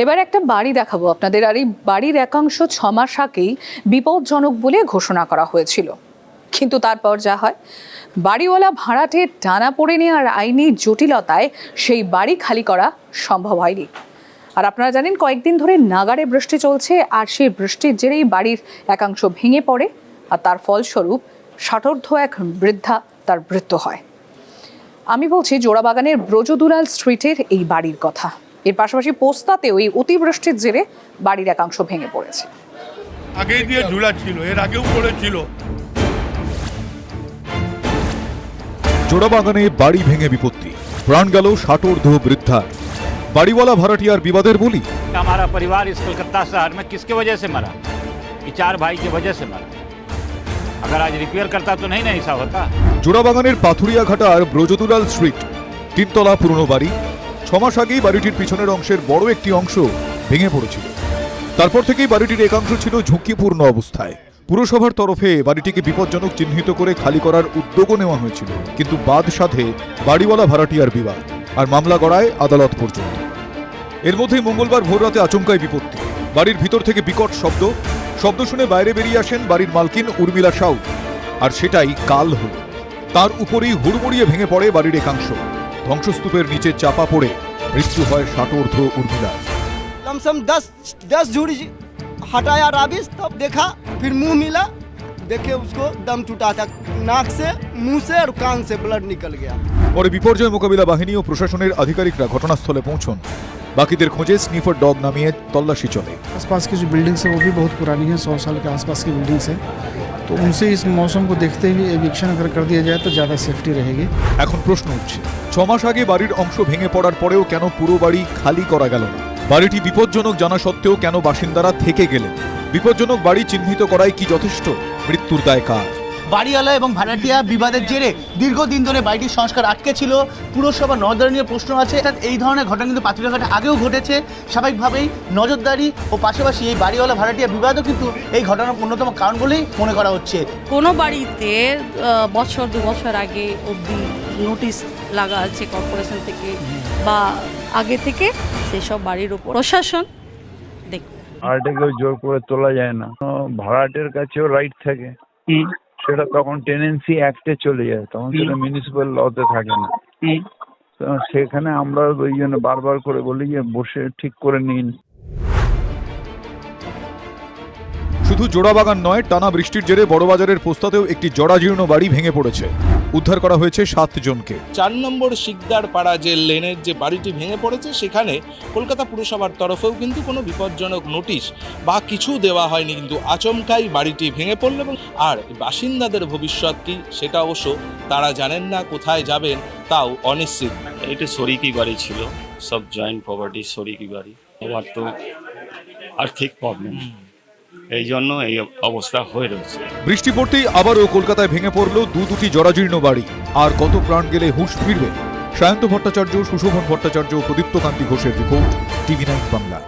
এবার একটা বাড়ি দেখাবো আপনাদের। আর এই বাড়ির একাংশ 6 মাস আগেই বিপজ্জনক বলে ঘোষণা করা হয়েছিল, কিন্তু তারপর যা হয়, বাড়িওয়ালা ভাড়াটের টানা পড়ে নেওয়ার আইনি জটিলতায় সেই বাড়ি খালি করা সম্ভব হয়নি। আর আপনারা জানেন, কয়েকদিন ধরে নাগাড়ে বৃষ্টি চলছে, আর সেই বৃষ্টির জেরেই বাড়ির একাংশ ভেঙে পড়ে, আর তার ফলস্বরূপ ষাটোর্ধ্ব এক বৃদ্ধা তার মৃত্যু হয়। আমি বলছি জোড়াবাগানের ব্রজদুলাল স্ট্রিটের এই বাড়ির কথা। এর পাশাপাশি পোস্তাতেও এই অতিবৃষ্টির জেরে বাড়ির একাংশ ভেঙে পড়েছে। আগেই দিয়ে ঝুলা ছিল, এর আগেও পড়েছিল। জোড়াবাগানে বাড়ি ভেঙে বিপত্তি, প্রাণ গেল 60ঊর্ধ্ব বৃদ্ধার। বাড়িওয়ালা ভাড়াটিয়ার বিবাদের বলি। हमारा परिवार इस कलकत्ता शहर में किसके वजह से मरा? ये 4 भाई की वजह से मरा। अगर आज रिपेयर करता तो नहीं ना ऐसा होता। জোড়াবাগানের পাথুরিয়াঘাটার ব্রজদুলাল স্ট্রিট, 3 তলা পুরনো বাড়ি। 6 মাস আগেই বাড়িটির পিছনের অংশের বড় একটি অংশ ভেঙে পড়েছিল। তারপর থেকেই বাড়িটির একাংশ ছিল ঝুঁকিপূর্ণ অবস্থায়। পুরসভার তরফে বাড়িটিকে বিপজ্জনক চিহ্নিত করে খালি করার উদ্যোগও নেওয়া হয়েছিল, কিন্তু বাদ সাধে বাড়িওয়ালা ভাড়াটিয়ার বিবাদ, আর মামলা গড়ায় আদালত পর্যন্ত। এর মধ্যেই মঙ্গলবার ভোররাতে আচমকায় বিপত্তি। বাড়ির ভিতর থেকে বিকট শব্দ শুনে বাইরে বেরিয়ে আসেন বাড়ির মালকিন উর্মিলা সাউ, আর সেটাই কাল হল। তার উপরেই হুড়মুড়িয়ে ভেঙে পড়ে বাড়ির একাংশ। ধ্বংসস্তূপের নিচে চাপা পড়ে মৃত্যু হয় 60ঊর্ধ্ব উর্মিলার। लमसम 10 झूड़ी हटाया राबिस, तब देखा, फिर मुंह मिला, देखे उसको दम टूटा था, नाक से, मुंह से और कान से ब्लड निकल गया। পরে বিপর্যয় মোকাবিলা বাহিনী ও প্রশাসনের আধিকারিকরা ঘটনাস্থলে পৌঁছন। বাকিদের খোঁজে স্নিফার ডগ নামিয়ে তল্লাশি চলে। आसपास की जो बिल्डिंग्स है वो भी बहुत पुरानी है, 100 साल के आसपास की बिल्डिंग्स है, तो उनसे इस मौसम को देखते हुए एविक्शन अगर कर दिया जाए तो ज़्यादा सेफ्टी रहेगी। এখন প্রশ্ন উঠছে, 6 মাস আগে বাড়ির অংশ ভেঙে পড়ার পরেও কেন পুরো বাড়ি খালি করা গেল না? বাড়িটি বিপজ্জনক জানা সত্ত্বেও কেন বাসিন্দারা থেকে গেলেন? বিপজ্জনক বাড়ি চিহ্নিত করাই কি যথেষ্ট? মৃত্যুর দায় কার? বাড়িওয়ালা এবং ভাড়াটিয়া বিবাদের জেরে দীর্ঘদিন ধরে বাড়িটির সংস্কার আটকে ছিল। পুরসভা নজরদারি নিয়ে প্রশ্ন আছে। এই ধরনের ঘটনা কিন্তু পাথুরিয়াঘাটে আগেও ঘটেছে। স্বাভাবিকভাবেই নজরদারি ও পাশাপাশি এই বাড়িওয়ালা ভাড়াটিয়া বিবাদও কিন্তু এই ঘটনার অন্যতম কারণ বলেই মনে করা হচ্ছে। কোনো বাড়িতে বছর 2 বছর আগে অবধি নোটিশ লাগা আছে কর্পোরেশন থেকে বা আগে থেকে, সেসব বাড়ির উপর প্রশাসন দেখবে। ভাড়াটাকেও জোর করে তোলা যায় না, ভাড়াটের কাছেও রাইট থাকে, সেটা তখন টেনেন্সি অ্যাক্টে চলে যায়, তখন সেটা মিউনিসিপ্যাল লতে থাকে না। সেখানে আমরা ওই জন্য বারবার করে বলি যে বসে ঠিক করে নিন। শুধু জোড়াবাগান নয়, টানা বৃষ্টির জেরে বড়বাজারের পোস্তাতেও একটি জরাজীর্ণ বাড়ি ভেঙে পড়েছে। উদ্ধার করা হয়েছে 7 জনকে। 4 নম্বর শিকদার পাড়া যে লেনের যে বাড়িটি ভেঙে পড়েছে, সেখানে কলকাতা পুরসভার তরফেও কিন্তু কোনো বিপজ্জনক নোটিশ বা কিছু দেওয়া হয়নি, কিন্তু আচমকাই বাড়িটি ভেঙে পড়ল। এবং আর বাসিন্দাদের ভবিষ্যৎ কি সেটা অবশ্য তারা জানেন না, কোথায় যাবেন তাও অনিশ্চিত। এটা শরিকি বাড়ি ছিল, সব জয়েন্ট প্রপার্টি শরিকি বাড়ি। আবার তো আর্থিক প্রবলেম, এই জন্য এই অবস্থা হয়ে রয়েছে। বৃষ্টি পড়তেই আবারও কলকাতায় ভেঙে পড়ল দুটি জরাজীর্ণ বাড়ি। আর কত প্রাণ গেলে হুঁশ ফিরবে? সায়ন্ত ভট্টাচার্য, সুশোভন ভট্টাচার্য, প্রদীপ্ত কান্তি ঘোষের রিপোর্ট, TV9 বাংলা।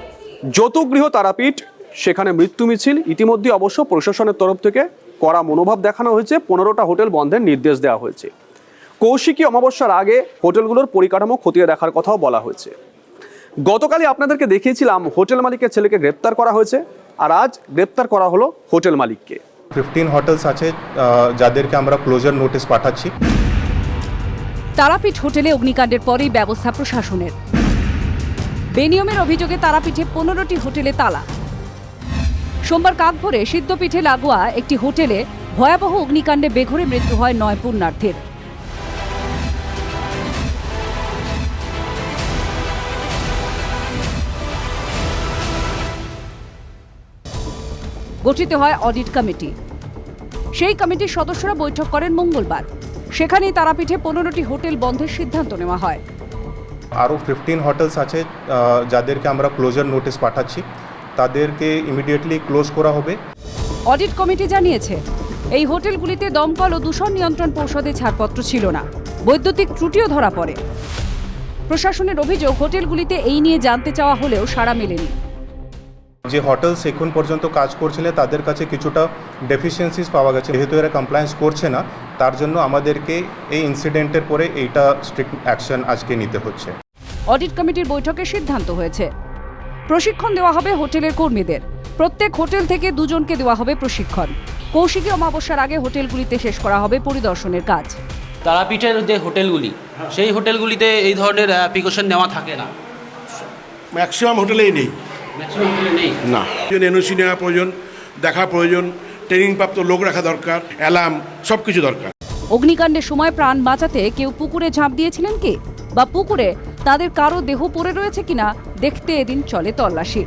যৌতুকগৃহ তারাপীঠ, সেখানে মৃত্যু মিছিল। ইতিমধ্যে অবশ্য প্রশাসনের তরফ থেকে কড়া মনোভাব দেখানো হয়েছে। 15টা হোটেল বন্ধের নির্দেশ দেওয়া হয়েছে। কৌশিকী অমাবস্যার আগে হোটেলগুলোর পরিকাঠামো খতিয়ে দেখার কথাও বলা হয়েছে। গতকালই আপনাদেরকে দেখিয়েছিলাম হোটেল মালিকের ছেলেকে গ্রেপ্তার করা হয়েছে, আর আজ গ্রেপ্তার করা হলো হোটেল মালিককে। 15 হোটেলস আছে যাদেরকে আমরা ক্লোজার নোটিশ পাঠাচ্ছি। তারাপীঠ হোটেলে অগ্নিকাণ্ডের পরেই ব্যবস্থা প্রশাসনের। বেনিয়মের অভিযোগে তারাপীঠে 15টি হোটেলে তালা। সোমবার কাকভোরে সিদ্ধপীঠে লাগোয়া একটি হোটেলে ভয়াবহ অগ্নিকাণ্ডে বেঘোরে মৃত্যু হয় 9 পুণ্যার্থীর। গঠিত হয় অডিট কমিটি। সেই কমিটির সদস্যরা বৈঠক করেন মঙ্গলবার। সেখানেই তারাপীঠে 15টি হোটেল বন্ধের সিদ্ধান্ত নেওয়া হয়। আরও 15 হোটেলস আছে যাদেরকে আমরা ক্লোজার নোটিশ পাঠাচ্ছি, তাদেরকে ইমিডিয়েটলি ক্লোজ করা হবে। অডিট কমিটি জানিয়েছে, এই হোটেলগুলিতে দমকল ও দূষণ নিয়ন্ত্রণ পর্ষদে ছাড়পত্র ছিল না, বৈদ্যুতিক ত্রুটিও ধরা পড়ে। প্রশাসনের অভিযোগ, হোটেলগুলিতে এই নিয়ে জানতে চাওয়া হলেও সাড়া মেলেনি। যে হোটেলস এখন পর্যন্ত কাজ করছিলেন তাদের কাছে কিছুটা ডেফিসিয়েন্সিস পাওয়া গেছে। যেহেতু এরা কমপ্লায়েন্স করছে না, তার জন্য আমাদেরকে এই ইনসিডেন্টের পরে এইটা স্ট্রিক্ট অ্যাকশন আজকে নিতে হচ্ছে। অডিট কমিটির বৈঠকে সিদ্ধান্ত হয়েছে, প্রশিক্ষণ দেওয়া হবে হোটেলের কর্মীদের। প্রত্যেক হোটেল থেকে 2 জনকে দেওয়া হবে প্রশিক্ষণ। কৌশিকী অমাবস্যার আগে হোটেলগুলিতে শেষ করা হবে পরিদর্শনের কাজ। তারাপীঠের যে হোটেলগুলি, সেই হোটেলগুলিতে এই ধরনের প্রিকশন নেওয়া থাকে না, ম্যাক্সিমাম হোটেলেই নেই। না, এনওসি নেওয়া প্রয়োজন, দেখা প্রয়োজন, ট্রেনিং প্রাপ্ত লোক রাখা দরকার, অ্যালার্ম, সব কিছু দরকার। অগ্নিকাণ্ডের সময় প্রাণ বাঁচাতে কেউ পুকুরে ঝাঁপ দিয়েছিলেন কি, বা পুকুরে তাদের কারো দেহ পড়ে রয়েছে কিনা দেখতে এদিন চলে তল্লাশি।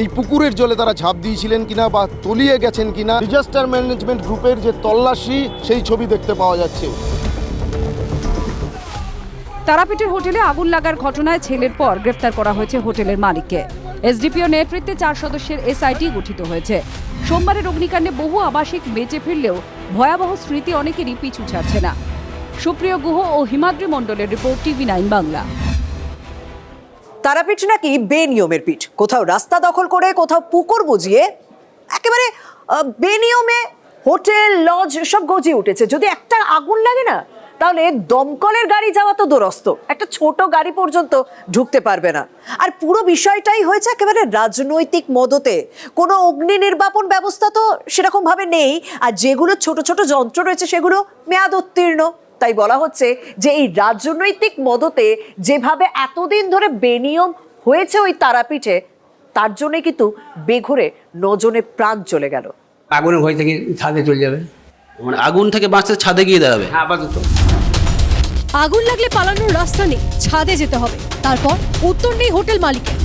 এই পুকুরের জলে তারা ঝাঁপ দিয়েছিলেন কিনা বা তলিয়ে গেছেন কিনা, ডিজাস্টার ম্যানেজমেন্ট গ্রুপের যে তল্লাশি, সেই ছবি দেখতে পাওয়া যাচ্ছে। তারাপীঠের হোটেলে আগুন লাগার ঘটনায় ছেলের পর গ্রেফতার করা হয়েছে হোটেলের মালিককে। এসডিপিও নেতৃত্বে 4 সদস্যের এসআইটি গঠিত হয়েছে। সোমবারের অগ্নিকাণ্ডে বহু আবাসিক বেঁচে ফিরলেও ভয়াবহ স্মৃতি অনেকেরই পিছু ছাড়ছে না। সুপ্রিয় গুহ ও হিমাদ্রি মণ্ডলের রিপোর্ট, টিভি 9 বাংলা। তারাপীঠ নাকি বেনিয়মের পীঠ, কোথাও রাস্তা দখল করে, কোথাও পুকুর বুঝিয়ে একেবারে বেনিয়মে হোটেল লজ সব গজিয়ে উঠেছে। যদি একটা আগুন লাগে না, তাহলে দমকলের গাড়ি যাওয়া তো দূরস্থ, একটা ছোট গাড়ি পর্যন্ত ঢুকতে পারবে না। আর পুরো বিষয়টাই হয়েছে একেবারে রাজনৈতিক মদতে। কোনো অগ্নি নির্বাপন ব্যবস্থা তো সেরকম ভাবে নেই, আর যেগুলো ছোট ছোট যন্ত্র রয়েছে সেগুলো মেয়াদ উত্তীর্ণ। তাই বলা হচ্ছে যে এই রাজনৈতিক মদতে যেভাবে এতদিন ধরে বেনিয়ম হয়েছে ওই তারাপীঠে, তার জন্যই কিন্তু বেঘরে 9 জনের প্রাণ চলে গেল। আগুনের ভয় থেকে ছাদে চলে যাবে, মানে আগুন থেকে বাঁচতে ছাদে গিয়ে দাঁড়াবে। আপাতত আগুন লাগলে পালানোর রাস্তা নেই, ছাদে যেতে হবে। তারপর উত্তর নেই হোটেল মালিকের।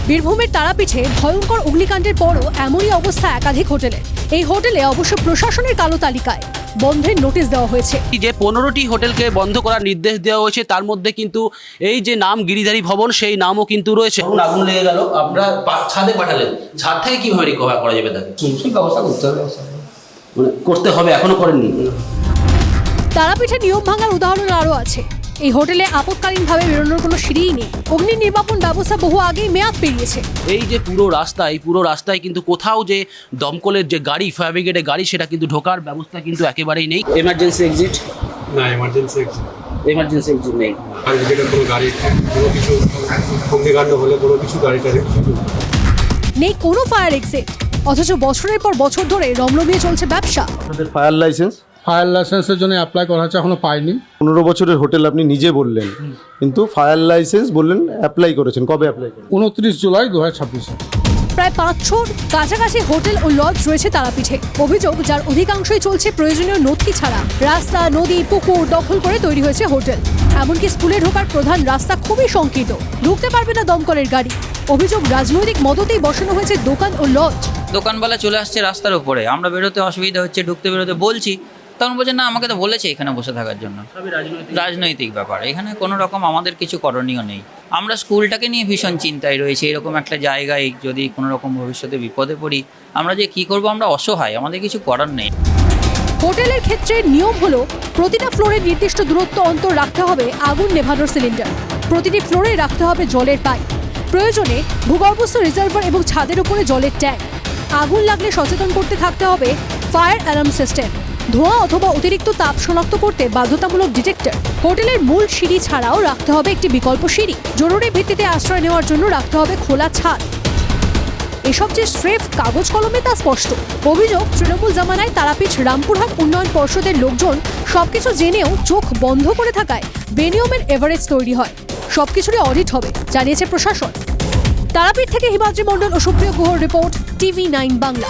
বীরভূমের তারাপীঠে ভয়ঙ্কর অগ্নিকাণ্ডের পরও এমনই অবস্থা একাধিক হোটেলের। এই হোটেলে অবশ্য প্রশাসনের কালো তালিকায় বন্ধের নোটিশ দেওয়া হয়েছে। যে 15টি হোটেলকে বন্ধ করার নির্দেশ দেওয়া হয়েছে, তার মধ্যে কিন্তু এই যে নাম গিরিধারী ভবন, সেই নামও কিন্তু রয়েছে। আগুন লেগে গেল, আপনারা ছাদে পাঠালেন, ছাদ থেকে কিভাবে রিকভার করা যাবে? তাকে ব্যবস্থা করতে হবে, মানে করতে হবে, এখনো করেননি। তারাপীঠে নিয়ম ভাঙার উদাহরণ আরও আছে। এই হোটেলে আপৎকালীনভাবে বেরোনোর কোনো সিঁড়িই নেই। অগ্নি নির্বাপন ব্যবস্থা বহু আগেই মেয়াদ পেরিয়েছে। এই যে পুরো রাস্তায় কিন্তু কোথাও যে দমকলের যে গাড়ি, ফায়ার ব্রিগেডের গাড়ি, সেটা কিন্তু ঢোকার ব্যবস্থা কিন্তু একেবারেই নেই। এমার্জেন্সি এক্সিট না, এমার্জেন্সি এক্সিট নেই। আর যেটা কোনো গাড়ি, কোনো কিছু অগ্নিকাণ্ড হলে কোনো কিছু গাড়িটা নেই কোনো ফায়ার এক্সিট, অথচ বছরের পর বছর ধরে রমরমিয়ে চলছে ব্যবসা। আপনাদের ফায়ার লাইসেন্সের জন্য অ্যাপ্লাই করা হচ্ছে, এখনো পাইনি। 15 বছরের হোটেল আপনি নিজে বললেন, কিন্তু ফায়ার লাইসেন্স বললেন অ্যাপ্লাই করেছেন। কবে অ্যাপ্লাই করেন? 29 জুলাই 2026। প্রায় 500 কাছাকাছি হোটেল ও লজ রয়েছে তারাপীঠে। অভিযোগ, যার অধিকাংশই চলছে প্রয়োজনীয় নথি ছাড়া। রাস্তা, নদী, পুকুর দখল করে তৈরি হয়েছে হোটেল। এমনকি স্কুলে ঢোকার প্রধান রাস্তা খুবই সংকীর্ণ, ঢুকতে পারবে না দমকলের গাড়ি। অভিযোগ, রাজনৈতিক মদতেই বসানো হয়েছে দোকান ও লজ। দোকানওয়ালা চলে আসছে রাস্তার উপরে, আমরা বেরোতে অসুবিধা হচ্ছে, ঢুকতে বেরোতে বলছি, তখন বলছে না, আমাকে তো বলেছে এখানে বসে থাকার জন্য। রাজনৈতিক ব্যাপার, এখানে কোনো রকম আমাদের কিছু করণীয় নেই। আমরা স্কুলটাকে নিয়ে ভীষণ চিন্তায় রয়েছি। এরকম একটা জায়গায় যদি কোনো রকম ভবিষ্যতে বিপদে পড়ি, আমরা যে কী করবো, আমরা অসহায়, আমাদের কিছু করার নেই। হোটেলের ক্ষেত্রে নিয়ম হলো প্রতিটা ফ্লোরে নির্দিষ্ট দূরত্ব অন্তর রাখতে হবে আগুন নেভানোর সিলিন্ডার। প্রতিটি ফ্লোরে রাখতে হবে জলের পাইপ, প্রয়োজনে ভূগর্ভস্থ রিজার্ভার এবং ছাদের উপরে জলের ট্যাঙ্ক। আগুন লাগলে সচেতন করতে থাকতে হবে ফায়ার অ্যালার্ম সিস্টেম। ধোঁয়া অথবা অতিরিক্ত তাপ শনাক্ত করতে বাধ্যতামূলক ডিটেক্টর। হোটেলের মূল সিঁড়ি ছাড়াও রাখতে হবে একটি বিকল্প সিঁড়ি। জরুরি ভিত্তিতে আশ্রয় নেওয়ার জন্য রাখতে হবে খোলা ছাদ। এসব যে স্রেফ কাগজ কলমে তা স্পষ্ট। অভিযোগ, তৃণমূল জামানায় তারাপীঠ রামপুরহাট উন্নয়ন পর্ষদের লোকজন সবকিছু জেনেও চোখ বন্ধ করে থাকায় বেনিয়মের এভারেজ তৈরি হয়। সবকিছুরই অডিট হবে, জানিয়েছে প্রশাসন। তারাপীঠ থেকে হিমাদ্রি মণ্ডল ও সুপ্রিয় গুহর রিপোর্ট, টিভি 9 বাংলা।